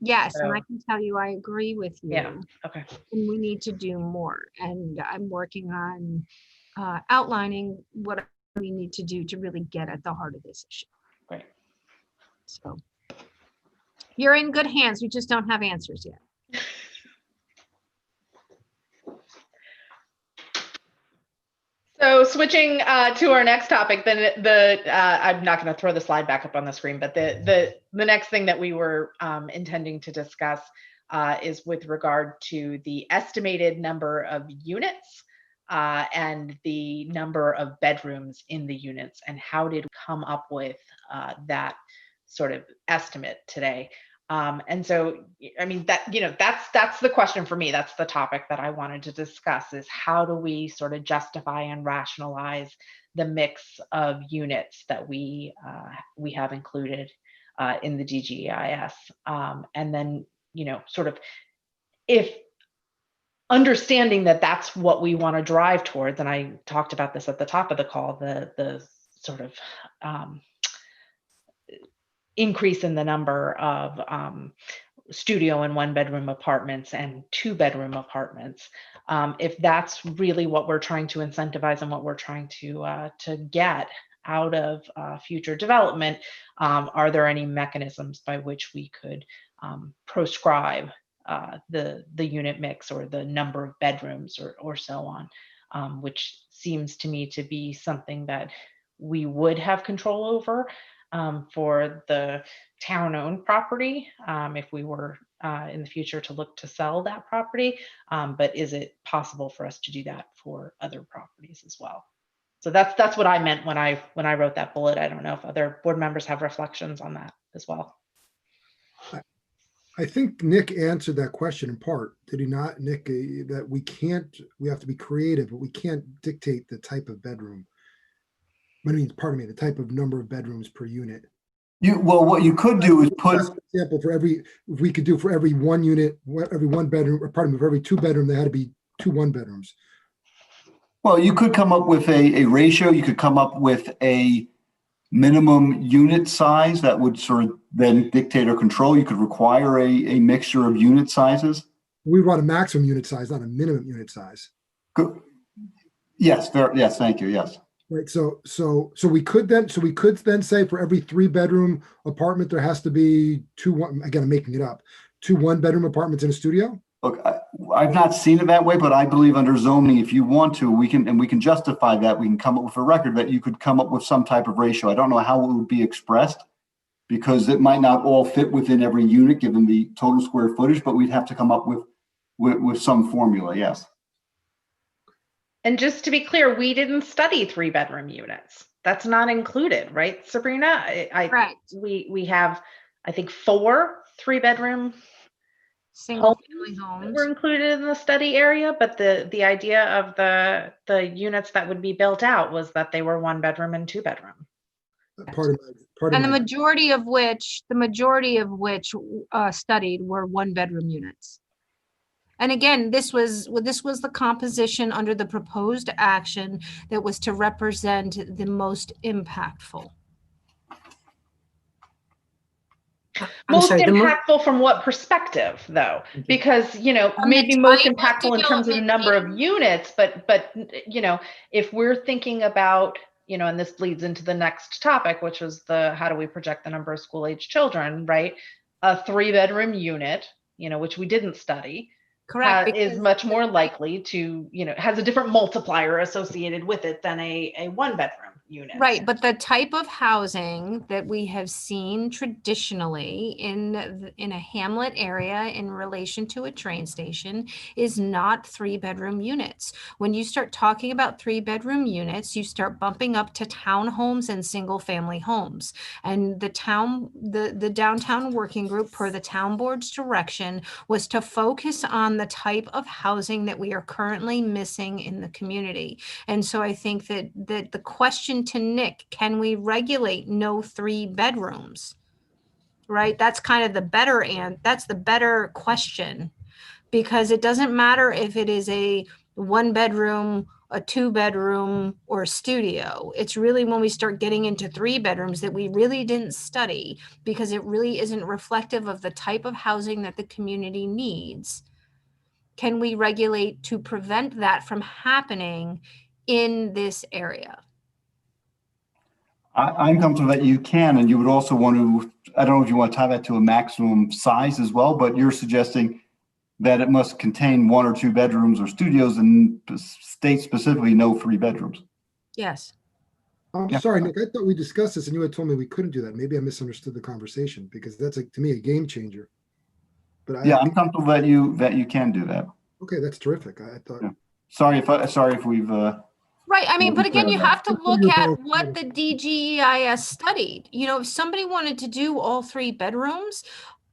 Yes, and So, I can tell you, I agree with you. yeah. Okay. And we need to do more. And I'm working on outlining what we need to do to really get at the heart of this issue. Great. So you're in good hands. We just don't have answers yet. So switching to our next topic, then I'm not going to throw the slide back up on the screen, but the next thing that we were intending to discuss is with regard to the estimated number of units and the number of bedrooms in the units, and how did we come up with that sort of estimate today. And so, I mean, that's the question for me. That's the topic that I wanted to discuss, is how do we sort of justify and rationalize the mix of units that we have included in the DGEIS. And then, sort of, if understanding that that's what we want to drive towards, and I talked about this at the top of the call, the sort of increase in the number of studio and 1-bedroom apartments and 2-bedroom apartments. If that's really what we're trying to incentivize and what we're trying to get out of future development, are there any mechanisms by which we could proscribe the unit mix or the number of bedrooms or so on, which seems to me to be something that we would have control over for the town-owned property, if we were in the future to look to sell that property. But is it possible for us to do that for other properties as well? So that's what I meant when I wrote that bullet. I don't know if other board members have reflections on that as well. I think Nick answered that question in part. Did he not, Nick? That we have to be creative, but we can't dictate the type of bedroom. The type of number of bedrooms per unit. What you could do is put, For example, for every 1 unit, every 1-bedroom, or pardon me, for every 2-bedroom, there had to be 2 1-bedrooms. well, you could come up with a ratio. You could come up with a minimum unit size that would sort of then dictate or control. You could require a mixture of unit sizes. We want a maximum unit size, not a minimum unit size. Yes, yes, thank you, yes. Right. So we could then say for every 3-bedroom apartment, there has to be 2 again, I'm making it up, 2 1-bedroom apartments in a studio. Look, I've not seen it that way, but I believe under zoning, if you want to, we can justify that. We can come up with a record that you could come up with some type of ratio. I don't know how it would be expressed, because it might not all fit within every unit given the total square footage, but we'd have to come up with some formula. Yes. And just to be clear, we didn't study 3-bedroom units. That's not included, right, Sabrina? Right. We have, I think, 4 3-bedroom Single family homes were included in the study area, but the idea of the units that would be built out was that they were 1-bedroom and 2-bedroom. And the majority of which studied were 1-bedroom units. And again, this was the composition under the proposed action that was to represent the most impactful. Most impactful from what perspective, though? Because, maybe most impactful in terms of the number of units, but if we're thinking about, and this bleeds into the next topic, which was how do we project the number of school-age children, right? A 3-bedroom unit, which we didn't study, Correct. is because- much more likely to, has a different multiplier associated with it than a one bedroom unit. Right, but the type of housing that we have seen traditionally in a hamlet area in relation to a train station is not 3-bedroom units. When you start talking about 3-bedroom units, you start bumping up to townhomes and single-family homes. And the downtown working group, per the town board's direction, was to focus on the type of housing that we are currently missing in the community. And so I think that the question to Nick, can we regulate no 3 bedrooms? Right? That's kind of that's the better question, because it doesn't matter if it is a 1-bedroom, a 2-bedroom, or a studio. It's really when we start getting into 3 bedrooms that we really didn't study, because it really isn't reflective of the type of housing that the community needs. Can we regulate to prevent that from happening in this area? I'm comfortable that you can, and you would also want to, I don't know if you want to tie that to a maximum size as well, but you're suggesting that it must contain 1 or 2 bedrooms or studios, and state specifically no 3 bedrooms. Yes. I'm Yeah. sorry, Nick, I thought we discussed this and you had told me we couldn't do that. Maybe I misunderstood the conversation, because that's to me a game changer. But I'm comfortable that you can do that. okay, that's terrific. I thought. Yeah. Sorry if we've. Right. I mean, but again, you have to look You're at both- what the DGEIS studied. If somebody wanted to do all 3 bedrooms,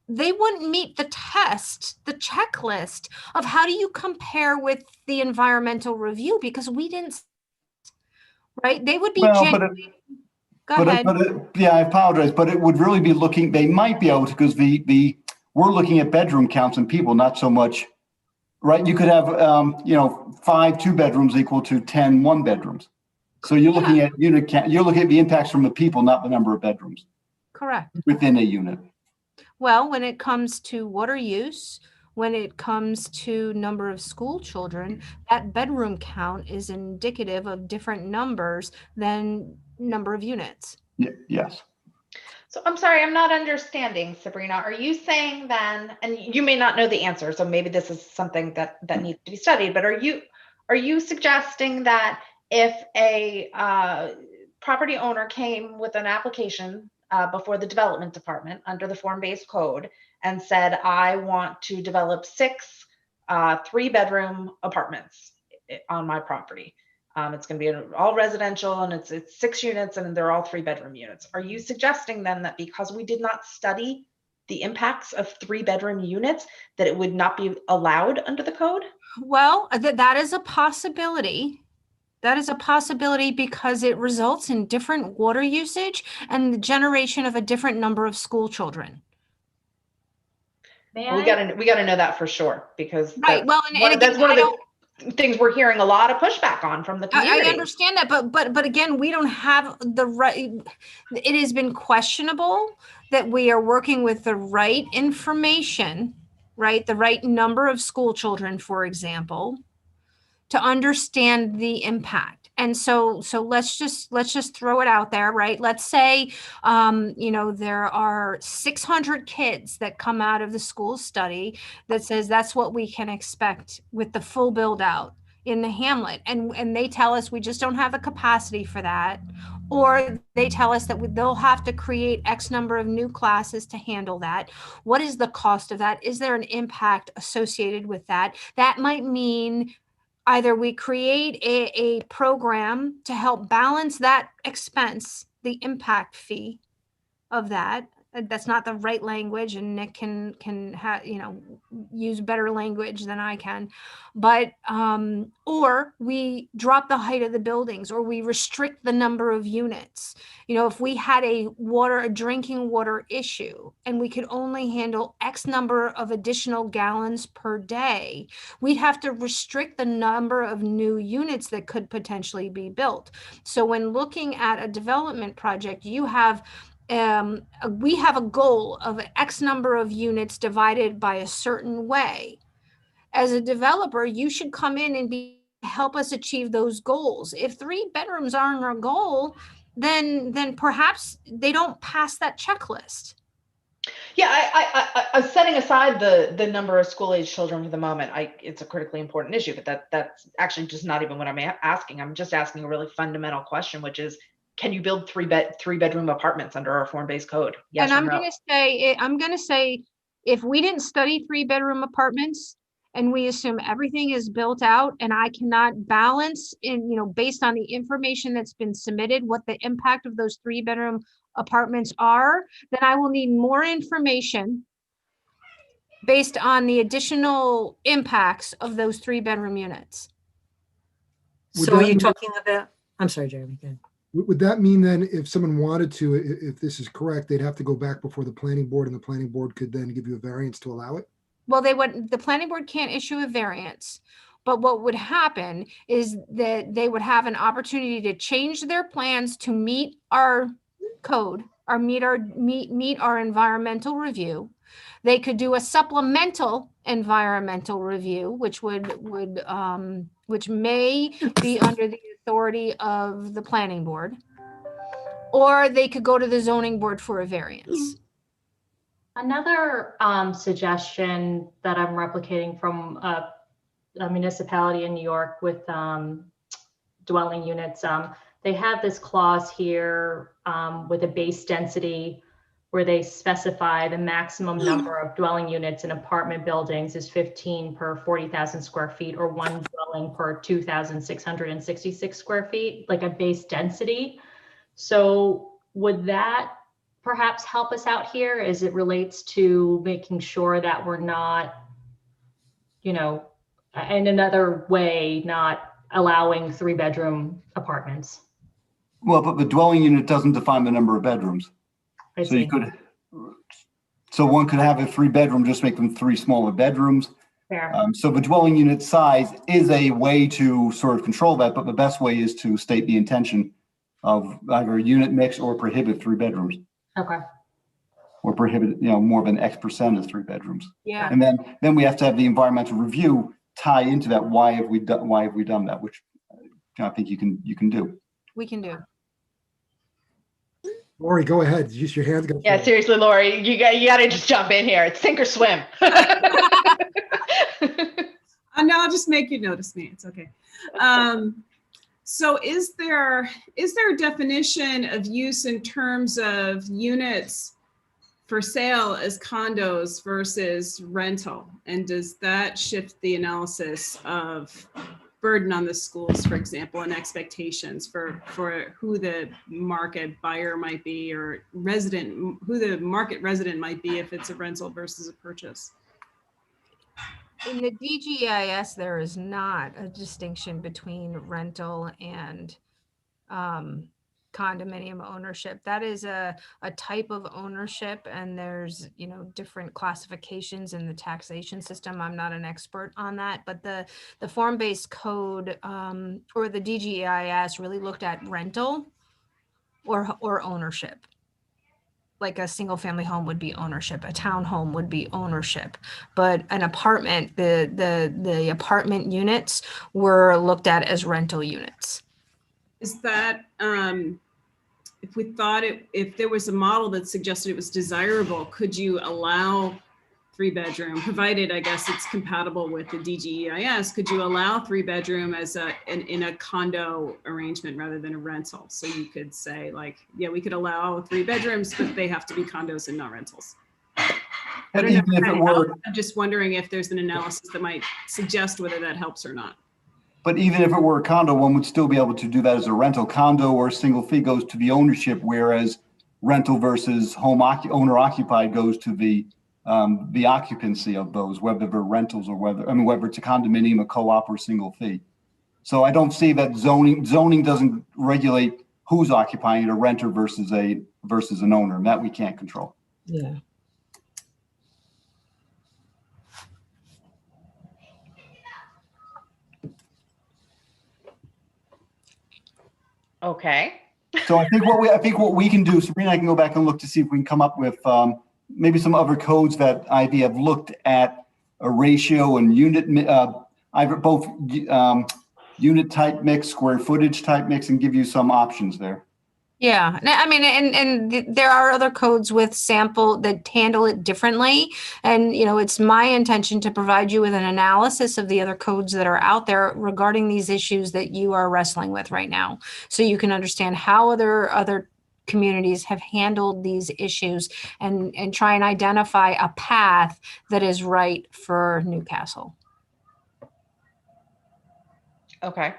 they wouldn't meet the test, the checklist of how do you compare with the environmental review, because we didn't, right? They would be Well, genuine. Go ahead. Yeah, I apologize, but it would really be looking. They might be able to, because we're looking at bedroom counts and people, not so much. Right, you could have 5 2-bedrooms equal to 10 1-bedrooms. So you're looking at unit count. You're looking at the impacts from the people, not the number of bedrooms Correct. within a unit. Well, when it comes to water use, when it comes to number of school children, that bedroom count is indicative of different numbers than number of units. Yes. So I'm sorry, I'm not understanding, Sabrina. Are you saying then, and you may not know the answer, so maybe this is something that needs to be studied, but are you suggesting that if a property owner came with an application before the development department under the form-based code and said, I want to develop 6 3-bedroom apartments on my property? It's going to be all residential, and it's 6 units, and they're all 3-bedroom units. Are you suggesting then that because we did not study the impacts of 3-bedroom units, that it would not be allowed under the code? Well, that is a possibility. That is a possibility because it results in different water usage and the generation of a different number of school children. May We I? gotta know that for sure, because Right. Well, and again, that's one I of the don't. things we're hearing a lot of pushback on from the community. I understand that, but again, we don't have the right. It has been questionable that we are working with the right information, right? The right number of school children, for example, to understand the impact. And so let's just throw it out there, right? Let's say, there are 600 kids that come out of the school study that says that's what we can expect with the full build out in the hamlet. And they tell us we just don't have the capacity for that. Or they tell us that they'll have to create X number of new classes to handle that. What is the cost of that? Is there an impact associated with that? That might mean either we create a program to help balance that expense, the impact fee of that. That's not the right language, and Nick can use better language than I can, but or we drop the height of the buildings, or we restrict the number of units. If we had a drinking water issue and we could only handle X number of additional gallons per day, we'd have to restrict the number of new units that could potentially be built. So when looking at a development project, we have a goal of X number of units divided by a certain way. As a developer, you should come in and help us achieve those goals. If 3 bedrooms aren't our goal, then perhaps they don't pass that checklist. Yeah, Setting aside the number of school-age children for the moment, it's a critically important issue, but that's actually just not even what I'm asking. I'm just asking a really fundamental question, which is, can you build three-bedroom apartments under our form-based code? Yes And or no? I'm gonna say, if we didn't study 3-bedroom apartments and we assume everything is built out and I cannot balance in, based on the information that's been submitted, what the impact of those 3-bedroom apartments are, then I will need more information based on the additional impacts of those 3-bedroom units. Would So are that you mean- talking about, I'm sorry, Jeremy, go ahead. Would that mean then if someone wanted to, if this is correct, they'd have to go back before the planning board and the planning board could then give you a variance to allow it? Well, the planning board can't issue a variance, but what would happen is that they would have an opportunity to change their plans to meet our code, or meet our environmental review. They could do a supplemental environmental review, which which may be under the authority of the planning board, or they could go to the zoning board for a variance. Another suggestion that I'm replicating from a municipality in New York with dwelling units, they have this clause here with a base density where they specify the maximum number of dwelling units in apartment buildings is 15 per 40,000 square feet, or one dwelling per 2,666 square feet, like a base density. So would that perhaps help us out here as it relates to making sure that we're not, in another way, not allowing 3-bedroom apartments? Well, but the dwelling unit doesn't define the number of bedrooms. I So you see. could, so one could have a 3-bedroom, just make them 3 smaller bedrooms. Fair. So the dwelling unit size is a way to sort of control that, but the best way is to state the intention of either a unit mix or prohibit 3 bedrooms, Okay. or prohibit, more than X percent of 3 bedrooms. Yeah. And then we have to have the environmental review tie into that. Why have we done that? Which I think you can do. We can do. Lori, go ahead. Use your hands. Go Yeah, for it. seriously, Lori, you got to just jump in here. It's sink or swim. No, I'll just make you notice me. It's okay. So is there a definition of use in terms of units for sale as condos versus rental? And does that shift the analysis of burden on the schools, for example, and expectations for who the market buyer might be, or who the market resident might be if it's a rental versus a purchase? In the DGIS, there is not a distinction between rental and condominium ownership. That is a type of ownership, and there's different classifications in the taxation system. I'm not an expert on that, but the form-based code or the DGIS really looked at rental or ownership. Like a single family home would be ownership, a townhome would be ownership, but an apartment, the apartment units were looked at as rental units. Is that, if we thought if there was a model that suggested it was desirable, could you allow 3-bedroom, provided I guess it's compatible with the DGEIS, could you allow 3-bedroom as in a condo arrangement rather than a rental? So you could say yeah, we could allow 3 bedrooms, but they have to be condos and not rentals. But even if it were, I'm just wondering if there's an analysis that might suggest whether that helps or not. But even if it were a condo, one would still be able to do that as a rental. Condo or single fee goes to the ownership, whereas rental versus owner occupied goes to the occupancy of those, whether they're rentals or whether it's a condominium, a co-op, or single fee. So I don't see that zoning doesn't regulate who's occupying it, a renter versus an owner, and that we can't control. Yeah. Okay. So I think what we can do, Sabrina, I can go back and look to see if we can come up with maybe some other codes that IB have looked at a ratio and unit, either both unit type mix, square footage type mix, and give you some options there. Yeah, I mean, there are other codes with sample that handle it differently. And, it's my intention to provide you with an analysis of the other codes that are out there regarding these issues that you are wrestling with right now. So you can understand how other communities have handled these issues and try and identify a path that is right for Newcastle. Okay.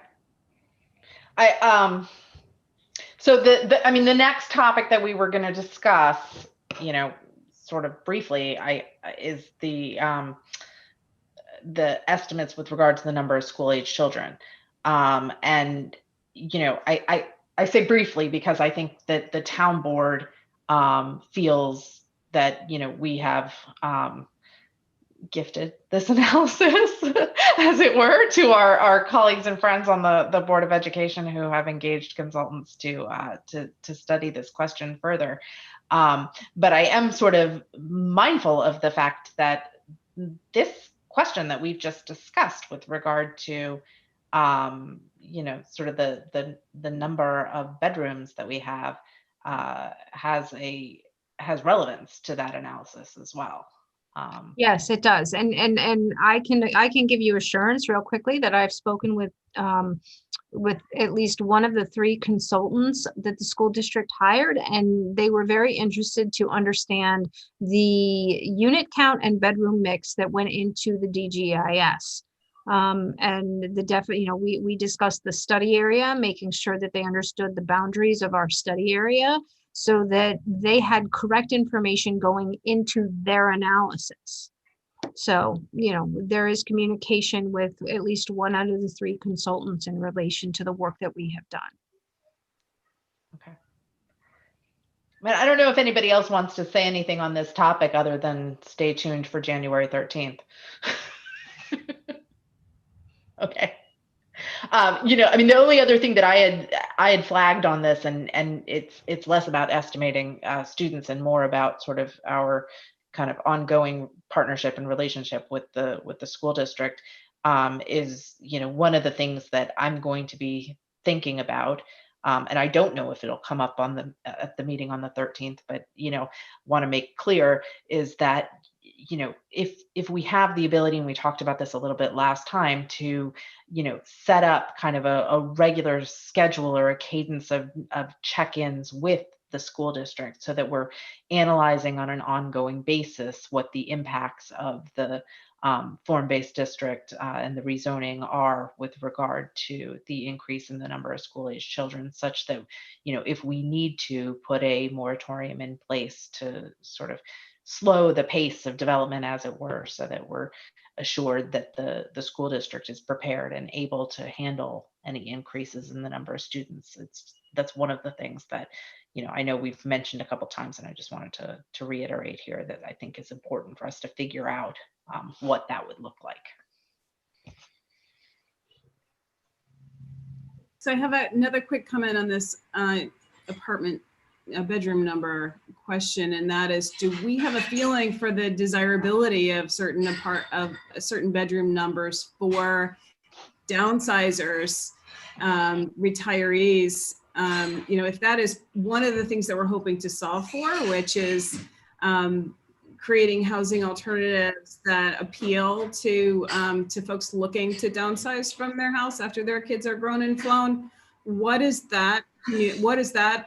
So the next topic that we were going to discuss, sort of briefly, is the estimates with regard to the number of school-age children. And I say briefly because I think that the town board feels that we have gifted this analysis, as it were, to our colleagues and friends on the Board of Education who have engaged consultants to study this question further. But I am sort of mindful of the fact that this question that we've just discussed with regard to sort of the number of bedrooms that we have has relevance to that analysis as well. Yes, it does. And I can give you assurance real quickly that I've spoken with at least one of the 3 consultants that the school district hired, and they were very interested to understand the unit count and bedroom mix that went into the DGIS. And we discussed the study area, making sure that they understood the boundaries of our study area, so that they had correct information going into their analysis. So, there is communication with at least one out of the 3 consultants in relation to the work that we have done. Okay. I don't know if anybody else wants to say anything on this topic other than stay tuned for January 13th. Okay. The only other thing that I had flagged on this, and it's less about estimating students and more about sort of our kind of ongoing partnership and relationship with the school district, is one of the things that I'm going to be thinking about, and I don't know if it'll come up at the meeting on the 13th, but want to make clear is that if we have the ability, and we talked about this a little bit last time, to set up kind of a regular schedule or a cadence of check-ins with the school district, so that we're analyzing on an ongoing basis what the impacts of the form-based district and the rezoning are with regard to the increase in the number of school-age children, such that if we need to put a moratorium in place to sort of slow the pace of development, as it were, so that we're assured that the school district is prepared and able to handle any increases in the number of students. That's one of the things that I know we've mentioned a couple times, and I just wanted to reiterate here that I think is important for us to figure out what that would look like. So I have another quick comment on this apartment bedroom number question, and that is, do we have a feeling for the desirability of certain bedroom numbers for downsizers, retirees? If that is one of the things that we're hoping to solve for, which is creating housing alternatives that appeal to folks looking to downsize from their house after their kids are grown and flown. What is that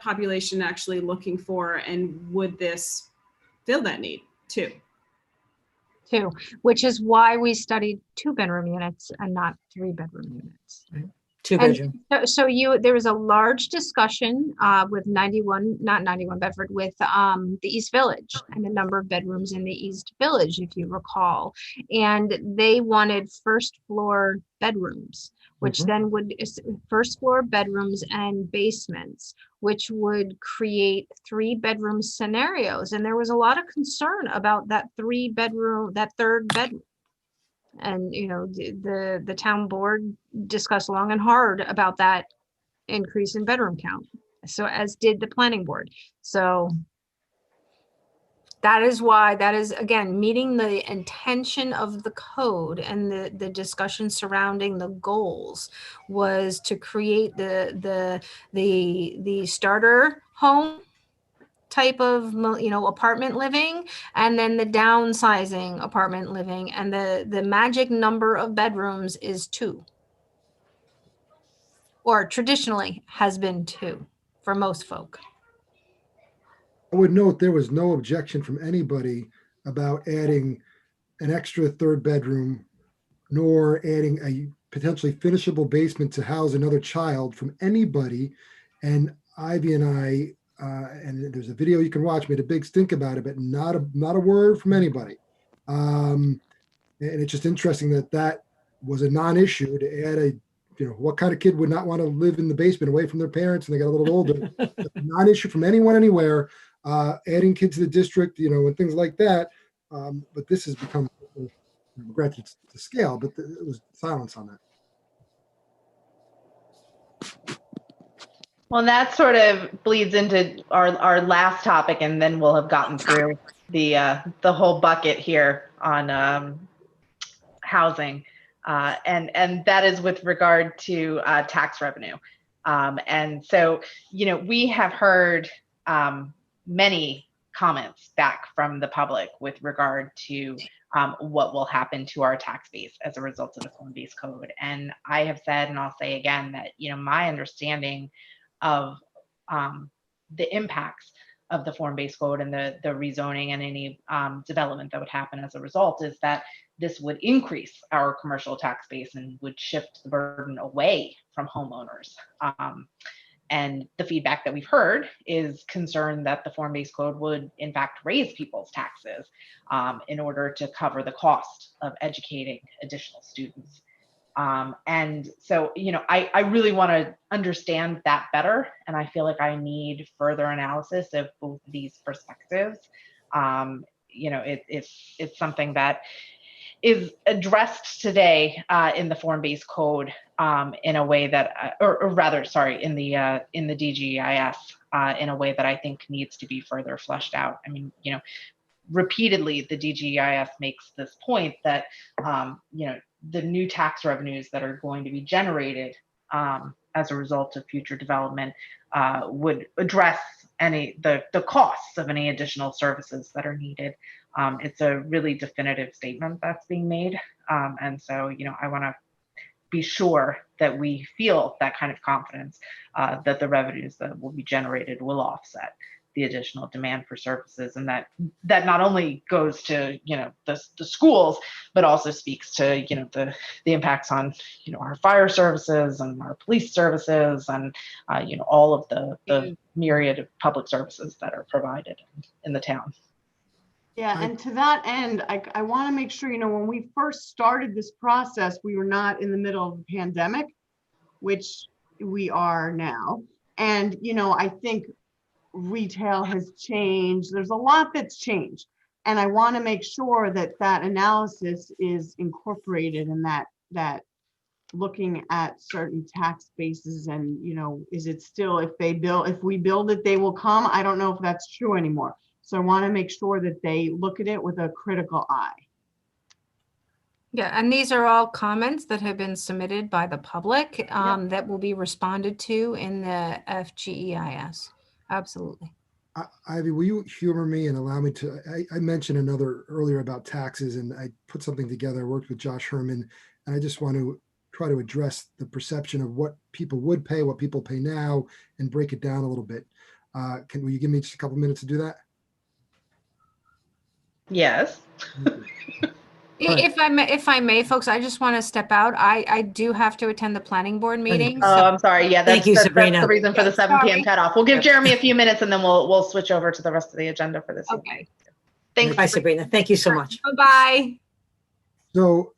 population actually looking for, and would this fill that need too? Which is why we studied 2-bedroom units and not 3-bedroom units. Right. 2-bedroom. So there was a large discussion with not 91 Bedford, with the East Village and the number of bedrooms in the East Village, if you recall. And they wanted first floor bedrooms, which then would first floor bedrooms and basements, which would create 3-bedroom scenarios. And there was a lot of concern about that 3-bedroom, that 3rd bedroom. And the town board discussed long and hard about that increase in bedroom count, so as did the planning board. So that is why, that is again meeting the intention of the code, and the discussion surrounding the goals was to create the starter home type of, apartment living, and then the downsizing apartment living, and the magic number of bedrooms is 2, or traditionally has been 2 for most folk. I would note there was no objection from anybody about adding an extra third bedroom, nor adding a potentially finishable basement to house another child from anybody. And Ivy and I, and there's a video you can watch, made a big stink about it, but not a word from anybody. And it's just interesting that was a non-issue to add a, what kind of kid would not want to live in the basement away from their parents and they got a little older? Non-issue from anyone anywhere. Adding kids to the district, and things like that. But this has become, granted to scale, but it was silence on that. Well, that sort of bleeds into our last topic, and then we'll have gotten through the whole bucket here on housing, and that is with regard to tax revenue. And so, we have heard many comments back from the public with regard to what will happen to our tax base as a result of the form-based code. And I have said, and I'll say again, that my understanding of the impacts of the form-based code and the rezoning and any development that would happen as a result is that this would increase our commercial tax base and would shift the burden away from homeowners. And the feedback that we've heard is concern that the form-based code would in fact raise people's taxes in order to cover the cost of educating additional students. And so, I really want to understand that better. And I feel like I need further analysis of both of these perspectives. It's something that is addressed today in the form-based code in a way that, or rather, sorry, in the DGIS in a way that I think needs to be further fleshed out. I mean, repeatedly the DGIS makes this point that, the new tax revenues that are going to be generated as a result of future development would address the costs of any additional services that are needed. It's a really definitive statement that's being made. And so, I want to be sure that we feel that kind of confidence that the revenues that will be generated will offset the additional demand for services, and that not only goes to the schools, but also speaks to the impacts on our fire services and our police services and all of the myriad of public services that are provided in the town. Yeah, and to that end, I want to make sure, when we first started this process, we were not in the middle of the pandemic, which we are now. And, I think retail has changed. There's a lot that's changed. And I want to make sure that analysis is incorporated in that looking at certain tax bases and, is it still, if we build it, they will come. I don't know if that's true anymore. So I want to make sure that they look at it with a critical eye. Yeah, and these are all comments that have been submitted by the public that will be responded to in the FGEIS. Absolutely. Ivy, will you humor me and allow me to, I mentioned another earlier about taxes, and I put something together. I worked with Josh Herman, and I just want to try to address the perception of what people would pay, what people pay now, and break it down a little bit. Will you give me just a couple minutes to do that? Yes. If I may, folks, I just want to step out. I do have to attend the planning board meeting. Oh, I'm sorry. Yeah, Thank you, Sabrina. That's the reason for the 7 p.m. Sorry. cutoff. We'll give Jeremy a few minutes and then we'll switch over to the rest of the agenda for this evening. Okay. Thanks. Bye, Sabrina. Thank you so much. Bye-bye. So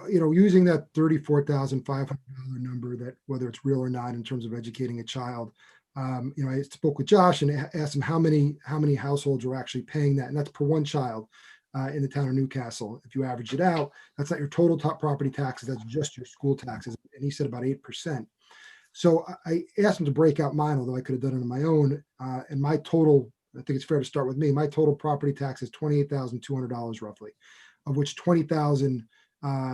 using that $34,500 number, that whether it's real or not in terms of educating a child, I spoke with Josh and asked him how many households are actually paying that, and that's per one child in the town of Newcastle. If you average it out, that's not your total top property taxes, that's just your school taxes. And he said about 8%. So I asked him to break out mine, although I could have done it on my own. And my total, I think it's fair to start with me, my total property tax is $28,200 roughly, of which $20,000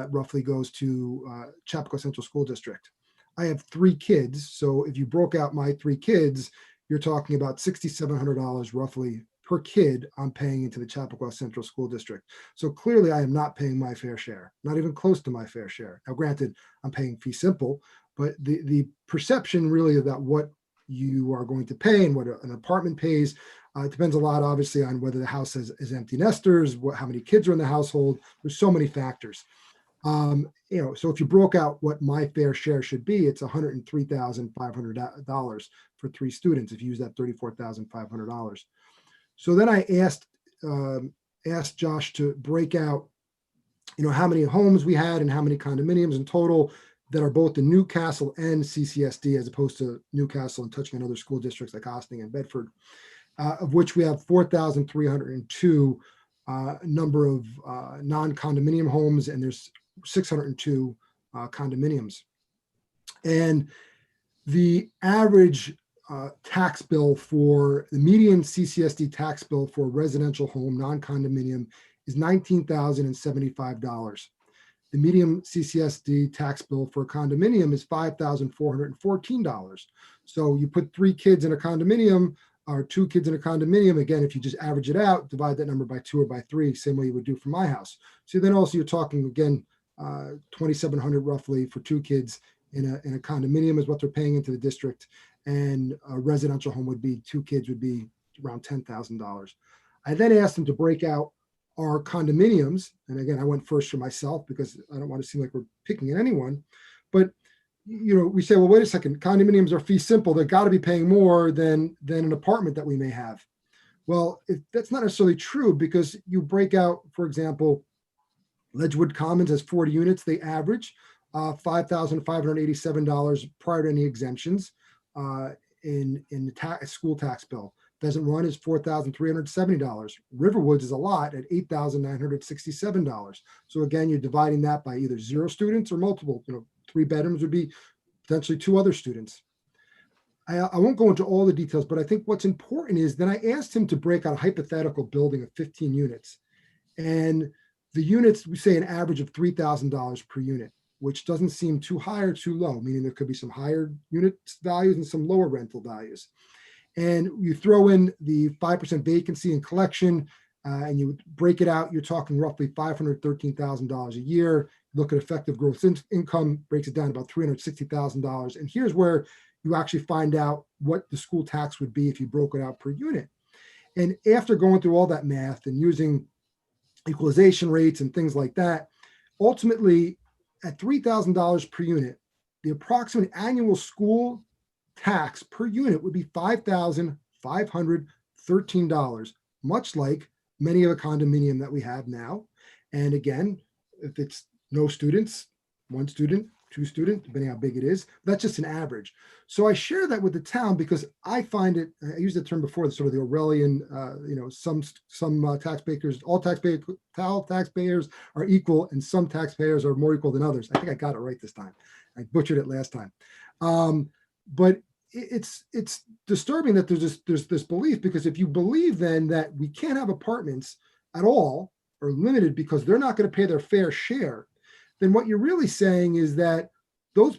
roughly goes to Chapakua Central School District. I have 3 kids. So if you broke out my 3 kids, you're talking about $6,700 roughly per kid I'm paying into the Chappaqua Central School District. So clearly I am not paying my fair share, not even close to my fair share. Now, granted, I'm paying fee simple, but the perception really about what you are going to pay and what an apartment pays depends a lot, obviously, on whether the house is empty nesters, how many kids are in the household. There's so many factors. So if you broke out what my fair share should be, it's $103,500 for 3 students if you use that $34,500. So then I asked Josh to break out, how many homes we had and how many condominiums in total that are both in Newcastle and CCSD, as opposed to Newcastle and touching on other school districts like Ossining and Bedford, of which we have 4,302 number of non-condominium homes, and there's 602 condominiums. And the average tax bill for the median CCSD tax bill for a residential home, non-condominium, is $19,075. The median CCSD tax bill for a condominium is $5,414. So you put 3 kids in a condominium or 2 kids in a condominium. Again, if you just average it out, divide that number by 2 or by 3, same way you would do for my house. So then also you're talking again, $2,700 roughly for 2 kids in a condominium is what they're paying into the district, and a residential home would be 2 kids would be around $10,000. I then asked them to break out our condominiums, and again I went first for myself because I don't want to seem like we're picking at anyone, but we say, well, wait a second, condominiums are fee simple, they've got to be paying more than an apartment that we may have. Well, that's not necessarily true, because you break out, for example, Ledgewood Commons has 40 units. They average $5,587 prior to any exemptions in the school tax bill. Pheasant Run is $4,370. Riverwoods is a lot at $8,967. So again, you're dividing that by either 0 students or multiple. 3 bedrooms would be potentially 2 other students. I won't go into all the details, but I think what's important is then I asked him to break out a hypothetical building of 15 units. And the units, we say an average of $3,000 per unit, which doesn't seem too high or too low, meaning there could be some higher unit values and some lower rental values. And you throw in the 5% vacancy and collection, and you break it out, you're talking roughly $513,000 a year. Look at effective gross income, breaks it down to about $360,000. And here's where you actually find out what the school tax would be if you broke it out per unit. And after going through all that math and using equalization rates and things like that, ultimately at $3,000 per unit, the approximate annual school tax per unit would be $5,513, much like many of the condominium that we have now. And again, if it's no students, 1 student, 2 students, depending how big it is, that's just an average. So I share that with the town because I find it, I used the term before, sort of the Orwellian, some taxpayers, all taxpayers are equal and some taxpayers are more equal than others. I think I got it right this time. I butchered it last time. But it's disturbing that there's this belief, because if you believe then that we can't have apartments at all or limited because they're not going to pay their fair share, then what you're really saying is that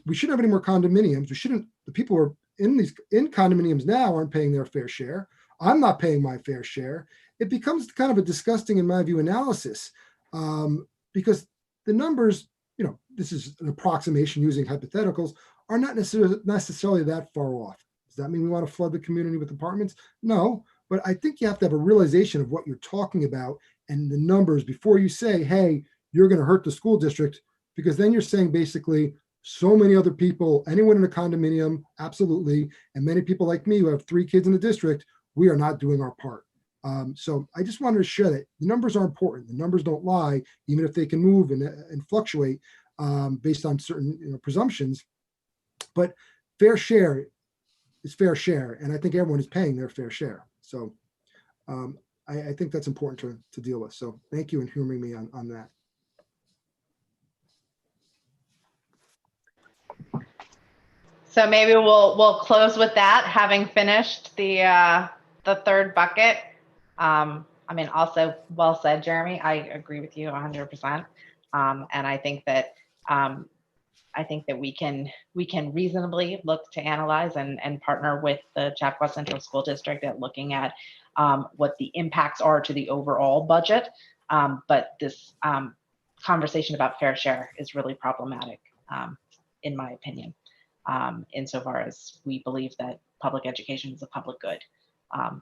we shouldn't have any more condominiums. The people who are in condominiums now aren't paying their fair share. I'm not paying my fair share. It becomes kind of a disgusting, in my view, analysis, because the numbers, this is an approximation using hypotheticals, are not necessarily that far off. Does that mean we want to flood the community with apartments? No, but I think you have to have a realization of what you're talking about and the numbers before you say, hey, you're going to hurt the school district, because then you're saying basically so many other people, anyone in a condominium, absolutely, and many people like me who have 3 kids in the district, we are not doing our part. So I just wanted to share that the numbers are important. The numbers don't lie, even if they can move and fluctuate based on certain presumptions. But fair share is fair share, and I think everyone is paying their fair share. So I think that's important to deal with. So thank you for humoring me on that. So maybe we'll close with that, having finished the 3rd bucket. Also well said, Jeremy. I agree with you 100%. And I think that I think that we can reasonably look to analyze and partner with the Chappaqua Central School District at looking at what the impacts are to the overall budget. But this conversation about fair share is really problematic, in my opinion, insofar as we believe that public education is a public good,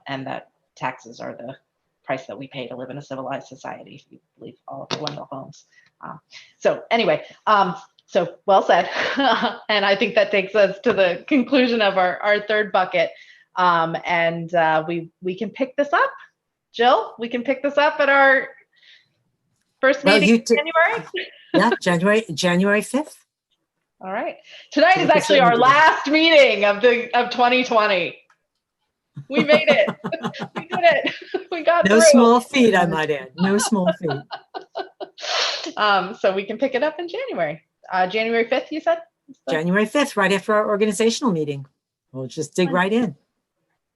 and that taxes are the price that we pay to live in a civilized society, if you believe all of the Wendell Holmes. So anyway, so well said. And I think that takes us to the conclusion of our third bucket. And we can pick this up. Jill, we can pick this up at our first meeting in January? Yeah, January 5th. All right. Tonight is Like I actually said, our we did. last meeting of 2020. We made it. We did it. We got No through. small feat, I might add. No small feat. So we can pick it up in January. January 5th, you said? January 5th, right after our organizational meeting. We'll just dig right in.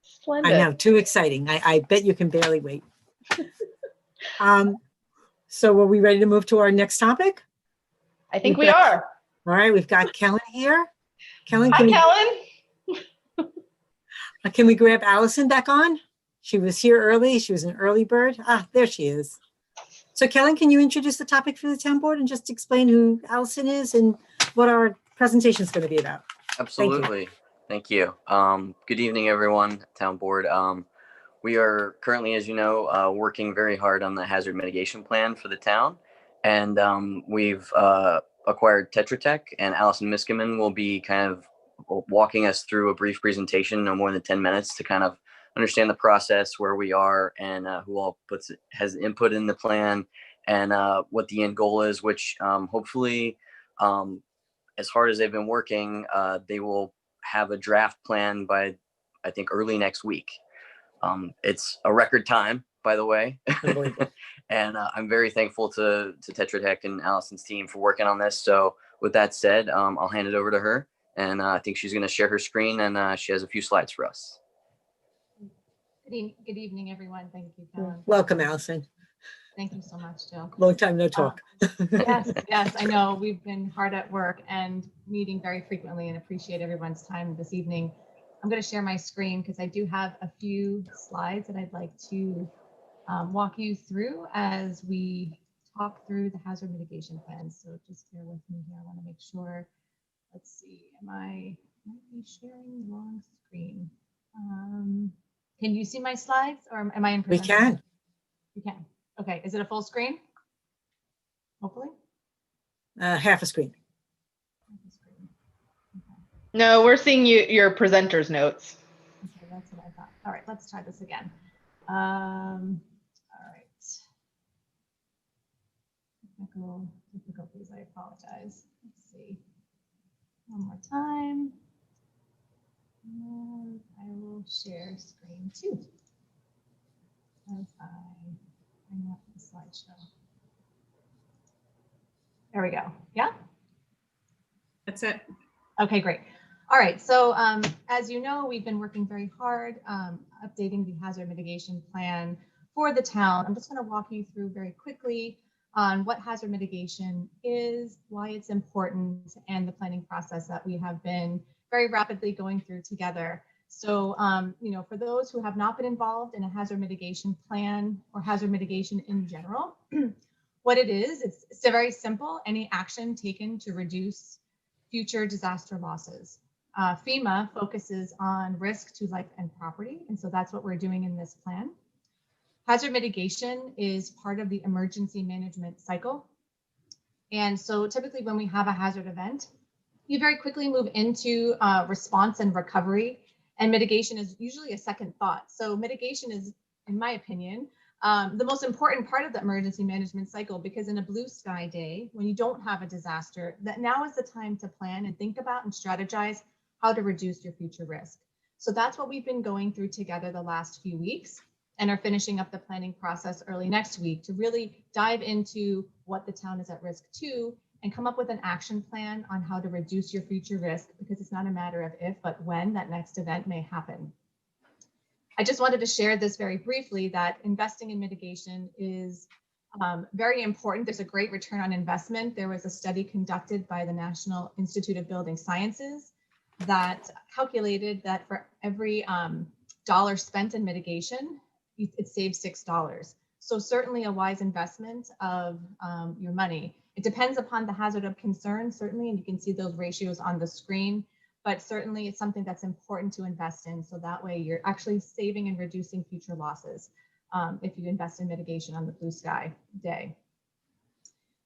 Splendid. I know, too exciting. I bet you can barely wait. So are we ready to move to our next topic? I think we are. All right, we've got Kellen here. Kellen, Hi, Kellen. can we grab Allison back on? She was here early. She was an early bird. There she is. So Kellen, can you introduce the topic for the town board and just explain who Allison is and what our presentation is going to be about? Absolutely. Thank you. Good evening, everyone, town board. We are currently, as you know, working very hard on the hazard mitigation plan for the town. And we've acquired Tetra Tech, and Allison Miskimen will be kind of walking us through a brief presentation, no more than 10 minutes, to kind of understand the process, where we are, and who all has input in the plan, and what the end goal is, which hopefully, as hard as they've been working, they will have a draft plan by, I think, early next week. It's a record time, by the way. And I'm very thankful to Tetra Tech and Allison's team for working on this. So with that said, I'll hand it over to her, and I think she's going to share her screen, and she has a few slides for us. Good evening, everyone. Thank you, Kellen. Welcome, Allison. Thank you so much, Jill. Long time no talk. Yes, I know. We've been hard at work and meeting very frequently, and appreciate everyone's time this evening. I'm going to share my screen because I do have a few slides that I'd like to walk you through as we talk through the hazard mitigation plan. So just bear with me here. I want to make sure. Let's see. Am I might be sharing the wrong screen? Can you see my slides, or am I in? We can. You can. Okay. Is it a full screen? Hopefully. Half a screen. No, we're seeing your presenter's notes. Okay, that's what I thought. All right, let's try this again. All right. Technical difficulties, I apologize. Let's see. One more time. And I will share screen 2 as I bring up the slideshow. There we go. Yeah? That's it. Okay, great. All right, so as you know, we've been working very hard updating the hazard mitigation plan for the town. I'm just going to walk you through very quickly on what hazard mitigation is, why it's important, and the planning process that we have been very rapidly going through together. So, for those who have not been involved in a hazard mitigation plan or hazard mitigation in general, what it is, it's very simple: any action taken to reduce future disaster losses. FEMA focuses on risk to life and property, and so that's what we're doing in this plan. Hazard mitigation is part of the emergency management cycle. And so typically when we have a hazard event, you very quickly move into response and recovery, and mitigation is usually a second thought. So mitigation is, in my opinion, the most important part of the emergency management cycle, because in a blue sky day, when you don't have a disaster, that now is the time to plan and think about and strategize how to reduce your future risk. So that's what we've been going through together the last few weeks, and are finishing up the planning process early next week to really dive into what the town is at risk to and come up with an action plan on how to reduce your future risk, because it's not a matter of if, but when that next event may happen. I just wanted to share this very briefly, that investing in mitigation is Very important. There's a great return on investment. There was a study conducted by the National Institute of Building Sciences that calculated that for every dollar spent in mitigation, it saves $6. So certainly a wise investment of your money. It depends upon the hazard of concern, certainly, and you can see those ratios on the screen, but certainly it's something that's important to invest in. So that way you're actually saving and reducing future losses if you invest in mitigation on the blue sky day.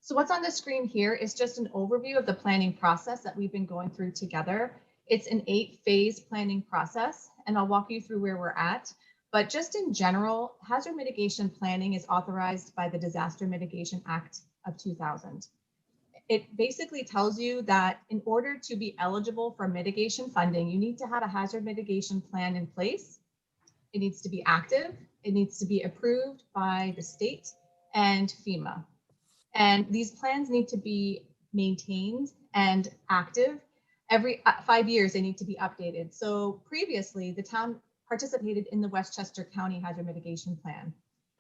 So what's on the screen here is just an overview of the planning process that we've been going through together. It's an 8-phase planning process, and I'll walk you through where we're at. But just in general, hazard mitigation planning is authorized by the Disaster Mitigation Act of 2000. It basically tells you that in order to be eligible for mitigation funding, you need to have a hazard mitigation plan in place. It needs to be active. It needs to be approved by the state and FEMA. And these plans need to be maintained and active. Every 5 years, they need to be updated. So previously, the town participated in the Westchester County Hazard Mitigation Plan.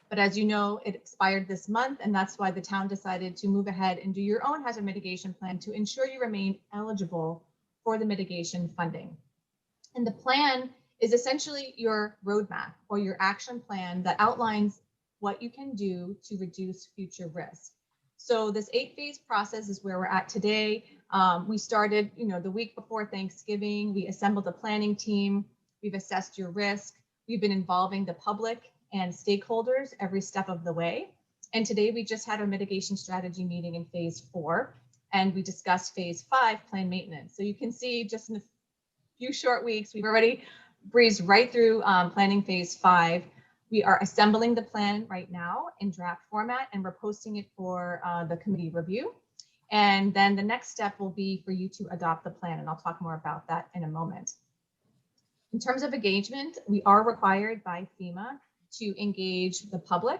But as you know, it expired this month, and that's why the town decided to move ahead and do your own hazard mitigation plan to ensure you remain eligible for the mitigation funding. And the plan is essentially your roadmap or your action plan that outlines what you can do to reduce future risk. So this 8-phase process is where we're at today. We started, the week before Thanksgiving. We assembled a planning team. We've assessed your risk. We've been involving the public and stakeholders every step of the way. And today we just had our mitigation strategy meeting in phase 4, and we discussed phase 5, plan maintenance. So you can see just in a few short weeks, we've already breezed right through planning phase 5. We are assembling the plan right now in draft format, and we're posting it for the committee review. And then the next step will be for you to adopt the plan, and I'll talk more about that in a moment. In terms of engagement, we are required by FEMA to engage the public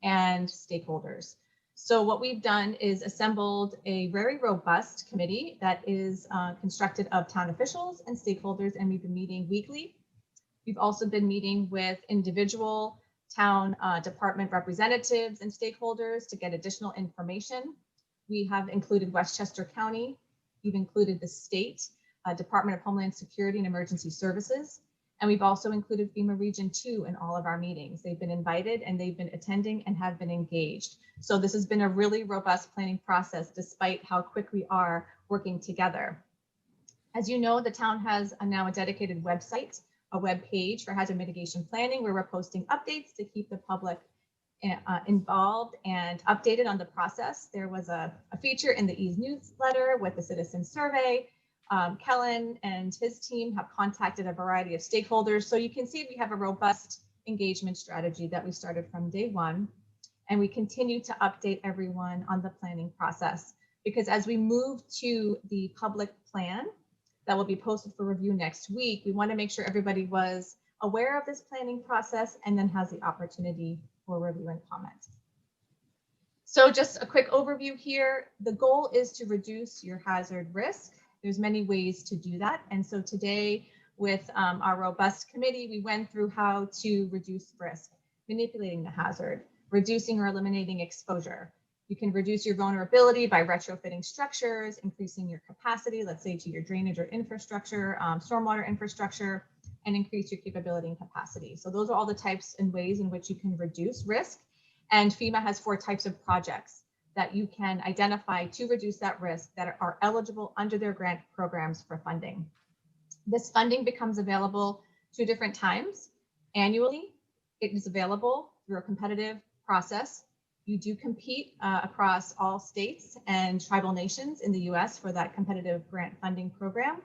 and stakeholders. So what we've done is assembled a very robust committee that is constructed of town officials and stakeholders, and we've been meeting weekly. We've also been meeting with individual town department representatives and stakeholders to get additional information. We have included Westchester County. We've included the state Department of Homeland Security and Emergency Services. And we've also included FEMA Region 2 in all of our meetings. They've been invited and they've been attending and have been engaged. So this has been a really robust planning process despite how quick we are working together. As you know, the town has now a dedicated website, a web page for hazard mitigation planning, where we're posting updates to keep the public involved and updated on the process. There was a feature in the Ease newsletter with the citizen survey. Kellen and his team have contacted a variety of stakeholders. So you can see we have a robust engagement strategy that we started from day one. And we continue to update everyone on the planning process, because as we move to the public plan that will be posted for review next week, we want to make sure everybody was aware of this planning process and then has the opportunity for review and comment. So just a quick overview here. The goal is to reduce your hazard risk. There's many ways to do that. And so today with our robust committee, we went through how to reduce risk, manipulating the hazard, reducing or eliminating exposure. You can reduce your vulnerability by retrofitting structures, increasing your capacity, let's say to your drainage or infrastructure, stormwater infrastructure, and increase your capability and capacity. So those are all the types and ways in which you can reduce risk. And FEMA has 4 types of projects that you can identify to reduce that risk that are eligible under their grant programs for funding. This funding becomes available 2 different times. Annually, it is available through a competitive process. You do compete across all states and tribal nations in the US for that competitive grant funding program.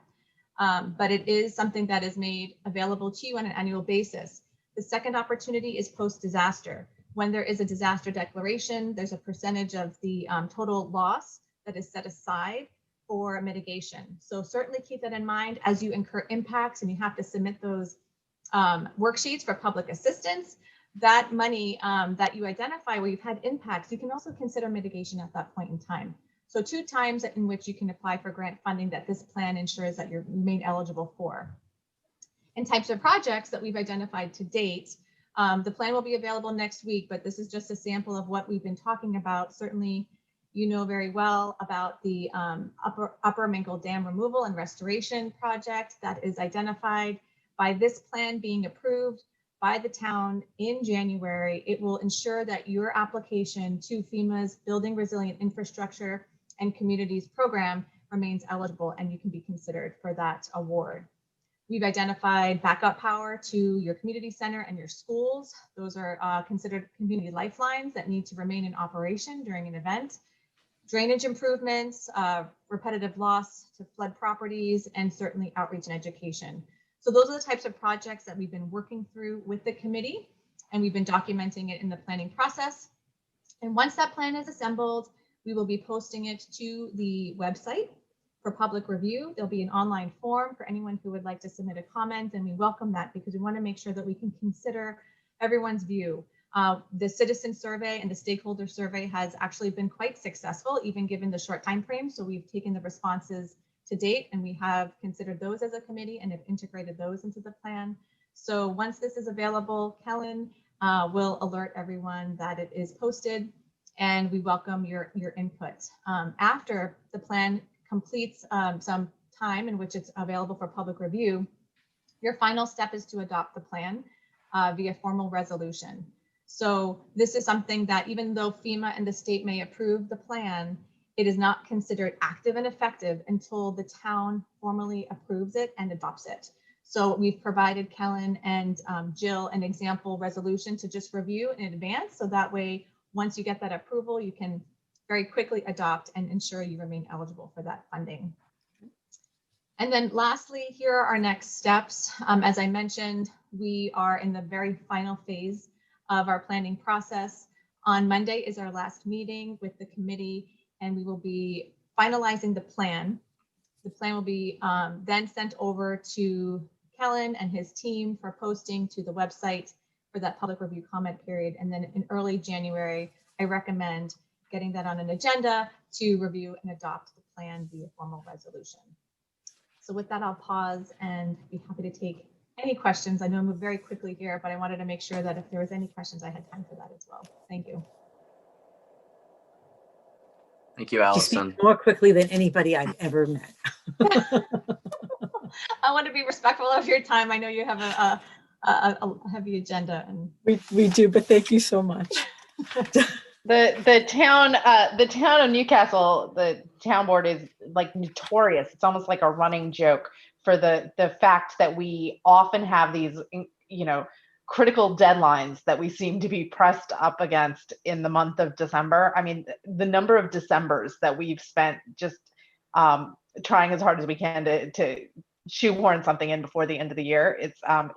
But it is something that is made available to you on an annual basis. The second opportunity is post-disaster. When there is a disaster declaration, there's a percentage of the total loss that is set aside for mitigation. So certainly keep that in mind as you incur impacts and you have to submit those worksheets for public assistance. That money that you identify where you've had impacts, you can also consider mitigation at that point in time. So 2 times in which you can apply for grant funding that this plan ensures that you remain eligible for. And types of projects that we've identified to date, The plan will be available next week, but this is just a sample of what we've been talking about. Certainly, you know very well about the Upper Minkle Dam removal and restoration project that is identified. By this plan being approved by the town in January, it will ensure that your application to FEMA's Building Resilient Infrastructure and Communities program remains eligible and you can be considered for that award. We've identified backup power to your community center and your schools. Those are considered community lifelines that need to remain in operation during an event. Drainage improvements, repetitive loss to flood properties, and certainly outreach and education. So those are the types of projects that we've been working through with the committee, and we've been documenting it in the planning process. And once that plan is assembled, we will be posting it to the website for public review. There'll be an online form for anyone who would like to submit a comment, and we welcome that because we want to make sure that we can consider everyone's view. The citizen survey and the stakeholder survey has actually been quite successful, even given the short time frame. So we've taken the responses to date and we have considered those as a committee and have integrated those into the plan. So once this is available, Kellen will alert everyone that it is posted, and we welcome your input. After the plan completes some time in which it's available for public review, your final step is to adopt the plan via formal resolution. So this is something that even though FEMA and the state may approve the plan, it is not considered active and effective until the town formally approves it and adopts it. So we've provided Kellen and Jill an example resolution to just review in advance. So that way, once you get that approval, you can very quickly adopt and ensure you remain eligible for that funding. And then lastly, here are our next steps. As I mentioned, we are in the very final phase of our planning process. On Monday is our last meeting with the committee, and we will be finalizing the plan. The plan will be then sent over to Kellen and his team for posting to the website for that public review comment period. And then in early January, I recommend getting that on an agenda to review and adopt the plan via formal resolution. So with that, I'll pause and be happy to take any questions. I know I moved very quickly here, but I wanted to make sure that if there was any questions, I had time for that as well. Thank you. Thank you, You Allison. speak more quickly than anybody I've ever met. I want to be respectful of your time. I know you have a heavy agenda, and We do, but thank you so much. The town of Newcastle, the town board is like notorious. It's almost like a running joke for the fact that we often have these, critical deadlines that we seem to be pressed up against in the month of December. I mean, the number of Decembers that we've spent just trying as hard as we can to shoehorn something in before the end of the year.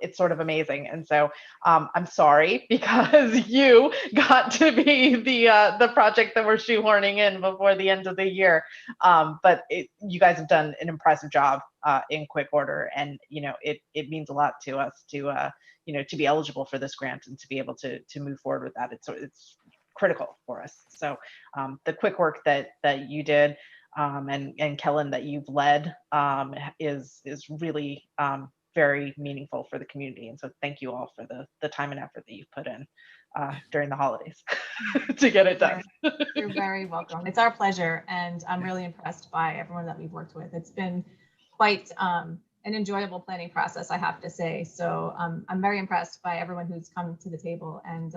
It's sort of amazing. And so I'm sorry because you got to be the project that we're shoehorning in before the end of the year. But you guys have done an impressive job in quick order, and it means a lot to us to be eligible for this grant and to be able to move forward with that. It's critical for us. So the quick work that you did, and Kellen, that you've led, is really very meaningful for the community. And so thank you all for the time and effort that you've put in during the holidays to get it done. You're very welcome. It's our pleasure. And I'm really impressed by everyone that we've worked with. It's been quite an enjoyable planning process, I have to say. So I'm very impressed by everyone who's come to the table. And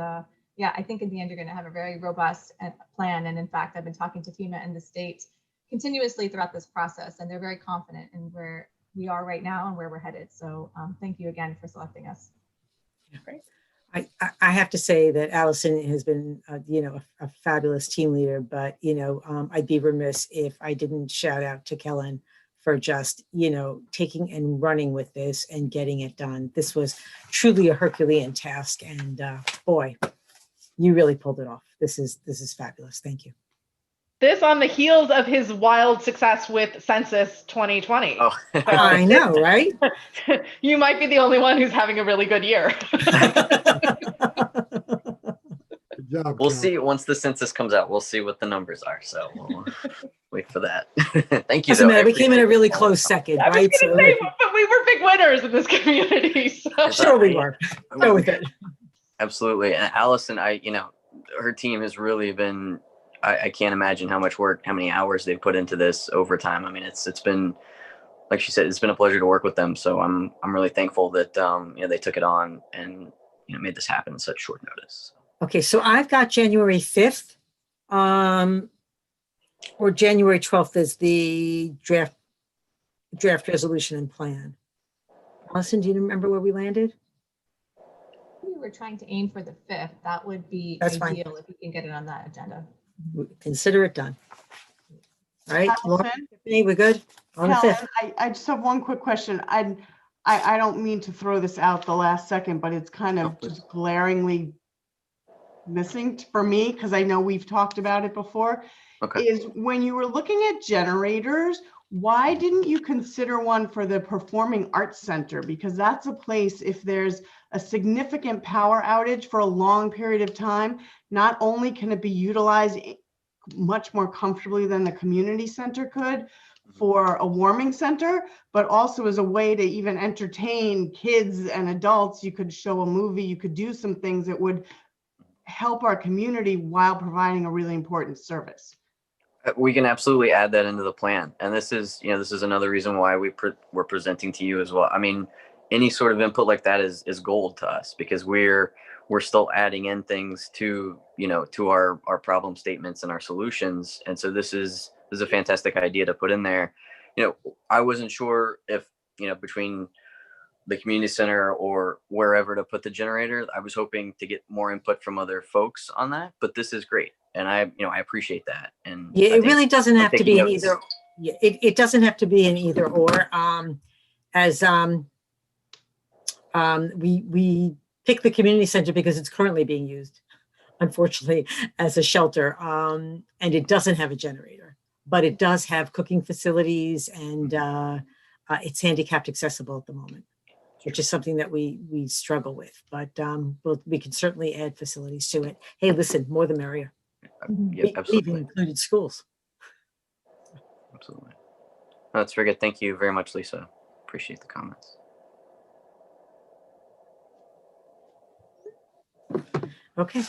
yeah, I think in the end, you're going to have a very robust plan. And in fact, I've been talking to FEMA and the state continuously throughout this process, and they're very confident in where we are right now and where we're headed. So thank you again for selecting us. Great. I have to say that Allison has been, a fabulous team leader, but, I'd be remiss if I didn't shout out to Kellen for just, taking and running with this and getting it done. This was truly a Herculean task, and boy, you really pulled it off. This is fabulous. Thank you. This on the heels of his wild success with Census 2020. Oh. So, I know, right? You might be the only one who's having a really good year. Good job, We'll Cal. see once the census comes out. We'll see what the numbers are. So we'll wait for that. Thank you. Doesn't though. matter. We came in a really Everything. close second, I was right? going to say, but we were big winners in this community. So. Sure we were. Go with it. Absolutely. And Allison, her team has really been, I can't imagine how much work, how many hours they've put into this over time. I mean, it's been, like she said, it's been a pleasure to work with them. So I'm really thankful that, they took it on and, made this happen in such short notice. Okay, so I've got January 5th, or January 12th is the draft resolution and plan. Allison, do you remember where we landed? We were trying to aim for the 5th. That would be That's fine. ideal if we can get it on that agenda. Consider it done. All right, Laura, Allison? Tiffany, we're good on the 5th. Helen, I just have one quick question. I don't mean to throw this out the last second, but it's kind of just glaringly missing for me, because I know we've talked about it before, Okay. is when you were looking at generators, why didn't you consider one for the Performing Arts Center? Because that's a place, if there's a significant power outage for a long period of time, not only can it be utilized much more comfortably than the community center could for a warming center, but also as a way to even entertain kids and adults. You could show a movie, you could do some things that would help our community while providing a really important service. We can absolutely add that into the plan. And this is another reason why we're presenting to you as well. I mean, any sort of input like that is gold to us, because we're still adding in things to our problem statements and our solutions. And so this is a fantastic idea to put in there. I wasn't sure if, between the community center or wherever to put the generator. I was hoping to get more input from other folks on that, but this is great. And I appreciate that. And Yeah, it really doesn't have to be an notes. either. Yeah, it doesn't have to be an either or. We pick the community center because it's currently being used, unfortunately, as a shelter, and it doesn't have a generator, but it does have cooking facilities, and it's handicapped accessible at the moment, which is something that we struggle with. But we can certainly add facilities to it. Hey, listen, more the merrier. Yeah, We even absolutely. included schools. Absolutely. No, that's very good. Thank you very much, Lisa. Appreciate the comments. Okay.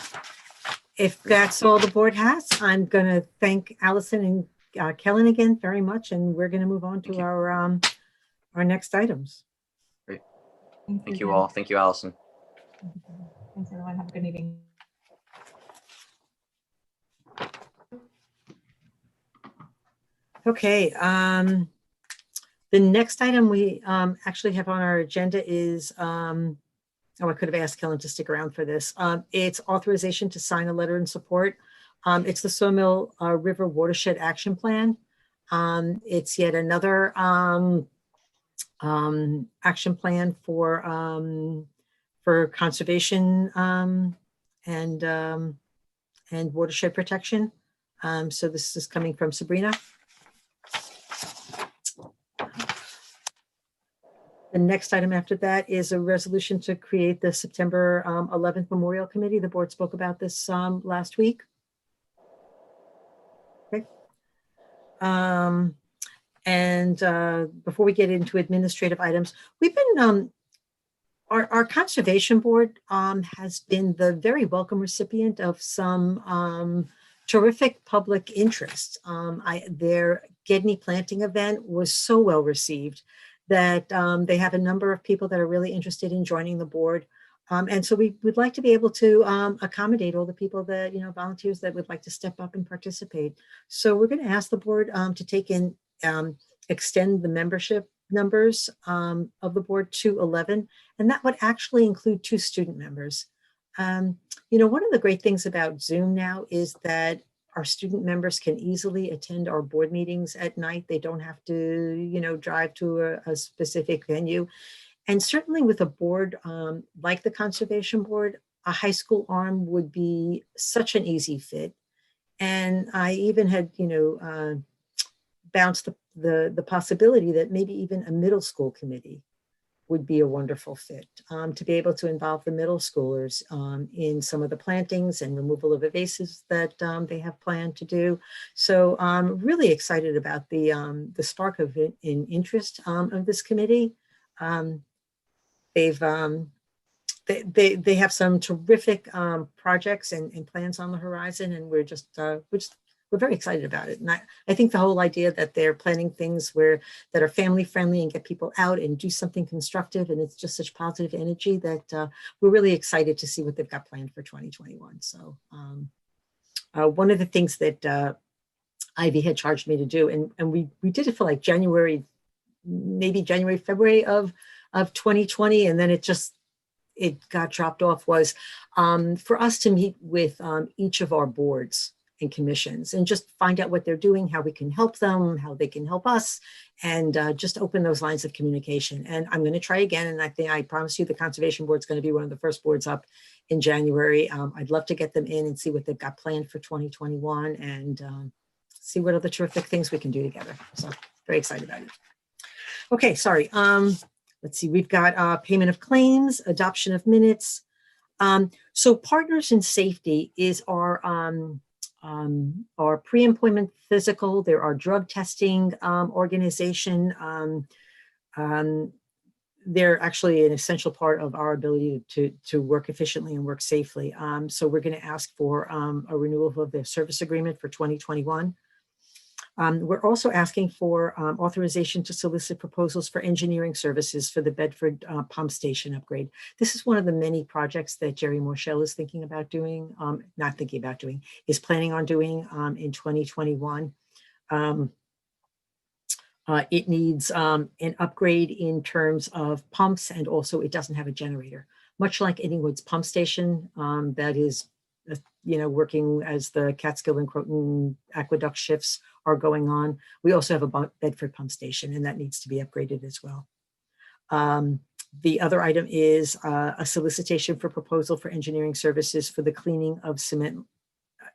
If that's all the board has, I'm going to thank Allison and Kellen again very much, and we're going to move on to our next items. Great. Thank you all. Thank you, Allison. Thanks, everyone. Have a good evening. Okay. The next item we actually have on our agenda is, I could have asked Kellen to stick around for this. It's authorization to sign a letter in support. It's the Sawmill River Watershed Action Plan. It's yet another action plan for conservation and watershed protection. So this is coming from Sabrina. The next item after that is a resolution to create the September 11th Memorial Committee. The board spoke about this last week. Okay. Before we get into administrative items, we've been, our conservation board has been the very welcome recipient of some terrific public interest. Their Gedney planting event was so well received that they have a number of people that are really interested in joining the board. And so we would like to be able to accommodate all the people that, volunteers that would like to step up and participate. So we're going to ask the board to take in, extend the membership numbers of the board to 11, and that would actually include 2 student members. One of the great things about Zoom now is that our student members can easily attend our board meetings at night. They don't have to, drive to a specific venue. And certainly with a board like the Conservation Board, a high school arm would be such an easy fit. And I even had, bounced the possibility that maybe even a middle school committee would be a wonderful fit, to be able to involve the middle schoolers in some of the plantings and removal of invasives that they have planned to do. So I'm really excited about the spark of interest of this committee. They've they have some terrific projects and plans on the horizon, and we're very excited about it. And I think the whole idea that they're planning things that are family friendly and get people out and do something constructive, and it's just such positive energy that we're really excited to see what they've got planned for 2021. So one of the things that Ivy had charged me to do, and we did it for like January, February of 2020, and then it got dropped off, was for us to meet with each of our boards and commissions and just find out what they're doing, how we can help them, how they can help us, and just open those lines of communication. And I'm going to try again. And I promise you the Conservation Board is going to be one of the first boards up in January. I'd love to get them in and see what they've got planned for 2021 and see what other terrific things we can do together. So very excited about it. Okay, sorry. Let's see, we've got payment of claims, adoption of minutes. So Partners in Safety is our pre-employment physical. They're our drug testing organization. They're actually an essential part of our ability to work efficiently and work safely. So we're going to ask for a renewal of their service agreement for 2021. We're also asking for authorization to solicit proposals for engineering services for the Bedford pump station upgrade. This is one of the many projects that Jerry Morshell is thinking about doing, is planning on doing in 2021. It needs an upgrade in terms of pumps, and also it doesn't have a generator. Much like Inningwood's pump station that is working as the Catskill and Croton aqueduct shifts are going on. We also have a Bedford pump station, and that needs to be upgraded as well. The other item is a solicitation for proposal for engineering services for the cleaning of cement.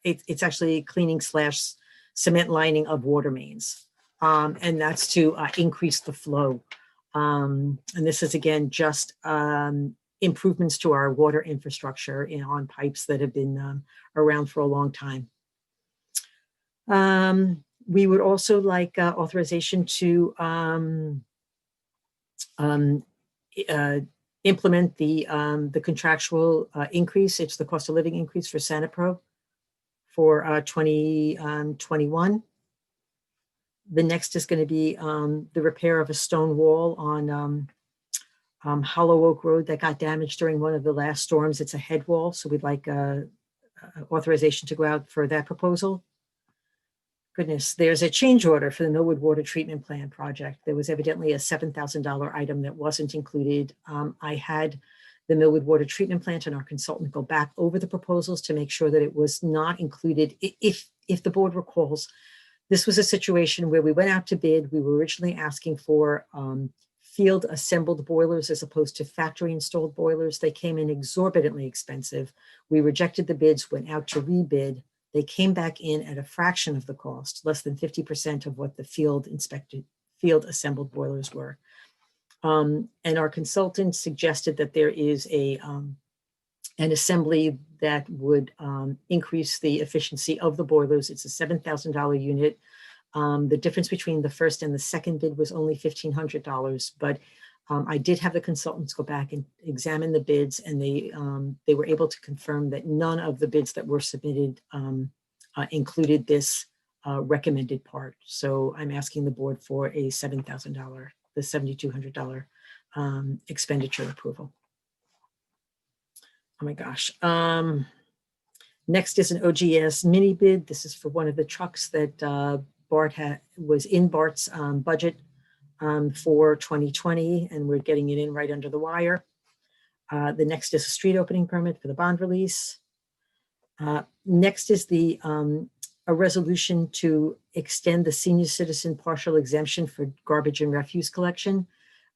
It's actually cleaning / cement lining of water mains. And that's to increase the flow. And this is, again, just improvements to our water infrastructure on pipes that have been around for a long time. We would also like authorization to implement the contractual increase. It's the cost of living increase for Sanipro for 2021. The next is going to be the repair of a stone wall on Hollow Oak Road that got damaged during one of the last storms. It's a head wall, so we'd like authorization to go out for that proposal. Goodness, there's a change order for the Millwood Water Treatment Plant project. There was evidently a $7,000 item that wasn't included. I had the Millwood Water Treatment Plant and our consultant go back over the proposals to make sure that it was not included. If the board recalls, this was a situation where we went out to bid. We were originally asking for field assembled boilers as opposed to factory installed boilers. They came in exorbitantly expensive. We rejected the bids, went out to rebid. They came back in at a fraction of the cost, less than 50% of what the field assembled boilers were. And our consultant suggested that there is an assembly that would increase the efficiency of the boilers. It's a $7,000 unit. The difference between the first and the second bid was only $1,500, but I did have the consultants go back and examine the bids, and they were able to confirm that none of the bids that were submitted included this recommended part. So I'm asking the board for a $7,000, the $7,200 expenditure approval. Oh my gosh. Next is an OGS mini bid. This is for one of the trucks that Bart was in Bart's budget for 2020, and we're getting it in right under the wire. The next is a street opening permit for the bond release. Next is a resolution to extend the senior citizen partial exemption for garbage and refuse collection.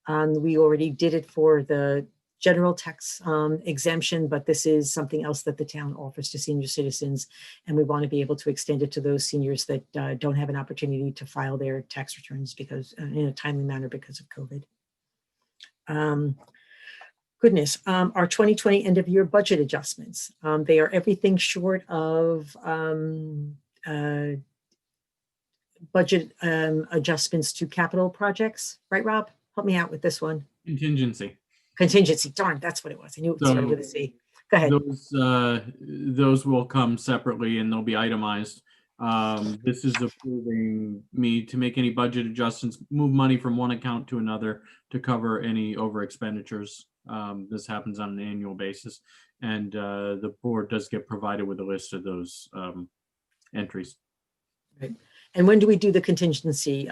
We already did it for the general tax exemption, but this is something else that the town offers to senior citizens, and we want to be able to extend it to those seniors that don't have an opportunity to file their tax returns because in a timely manner because of COVID. Goodness, our 2020 end of year budget adjustments. They are everything short of budget adjustments to capital projects, right, Rob? Help me out with this one. Contingency. Contingency, darn, that's what it was. I knew it was started with a C. Go ahead. Those will come separately and they'll be itemized. This is approving me to make any budget adjustments, move money from one account to another to cover any over expenditures. This happens on an annual basis, and the board does get provided with a list of those entries. Right. And when do we do the contingency?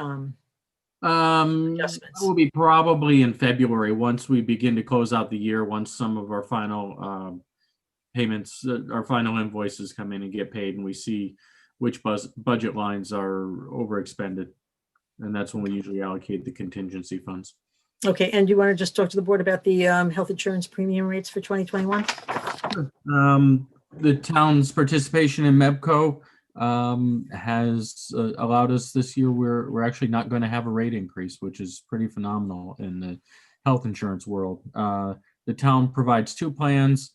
That will be probably in February, once we begin to close out the year, once some of our final payments, our final invoices come in and get paid, and we see which budget lines are overexpended. And that's when we usually allocate the contingency funds. Okay, and do you want to just talk to the board about the health insurance premium rates for 2021? The town's participation in MEPCO has allowed us this year, we're actually not going to have a rate increase, which is pretty phenomenal in the health insurance world. The town provides two plans.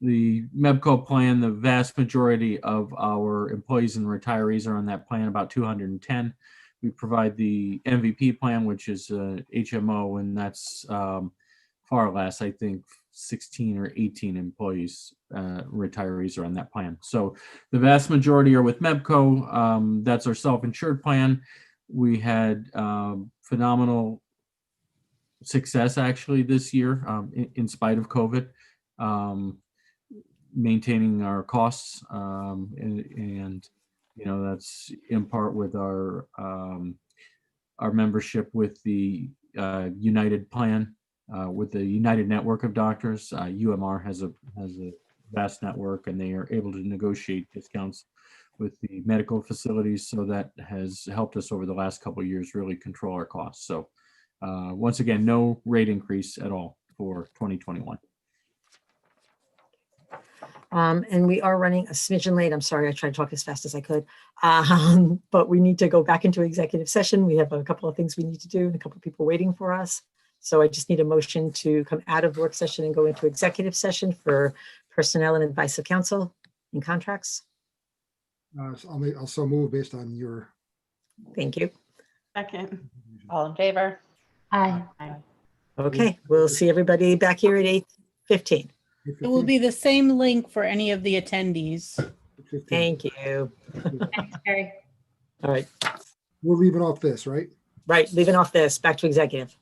The MEPCO plan, the vast majority of our employees and retirees are on that plan, about 210. We provide the MVP plan, which is HMO, and that's far less. I think 16 or 18 employees, retirees are on that plan. So the vast majority are with MEPCO. That's our self-insured plan. We had phenomenal success actually this year, in spite of COVID, maintaining our costs, and you know, that's in part with our membership with the United plan, with the United Network of Doctors. UMR has a vast network, and they are able to negotiate discounts with the medical facilities. So that has helped us over the last couple of years really control our costs. So once again, no rate increase at all for 2021. And we are running a smidgen late. I'm sorry, I tried to talk as fast as I could. But we need to go back into executive session. We have a couple of things we need to do and a couple of people waiting for us. So I just need a motion to come out of work session and go into executive session for personnel and advice of counsel and contracts. So I'll so move based on your. Thank you. Second. All in favor? Aye. Okay, we'll see everybody back here at 8:15. It will be the same link for any of the attendees. Thank you. Thanks, Carrie. All right, We're leaving off this, right? right, leaving off this, back to executive.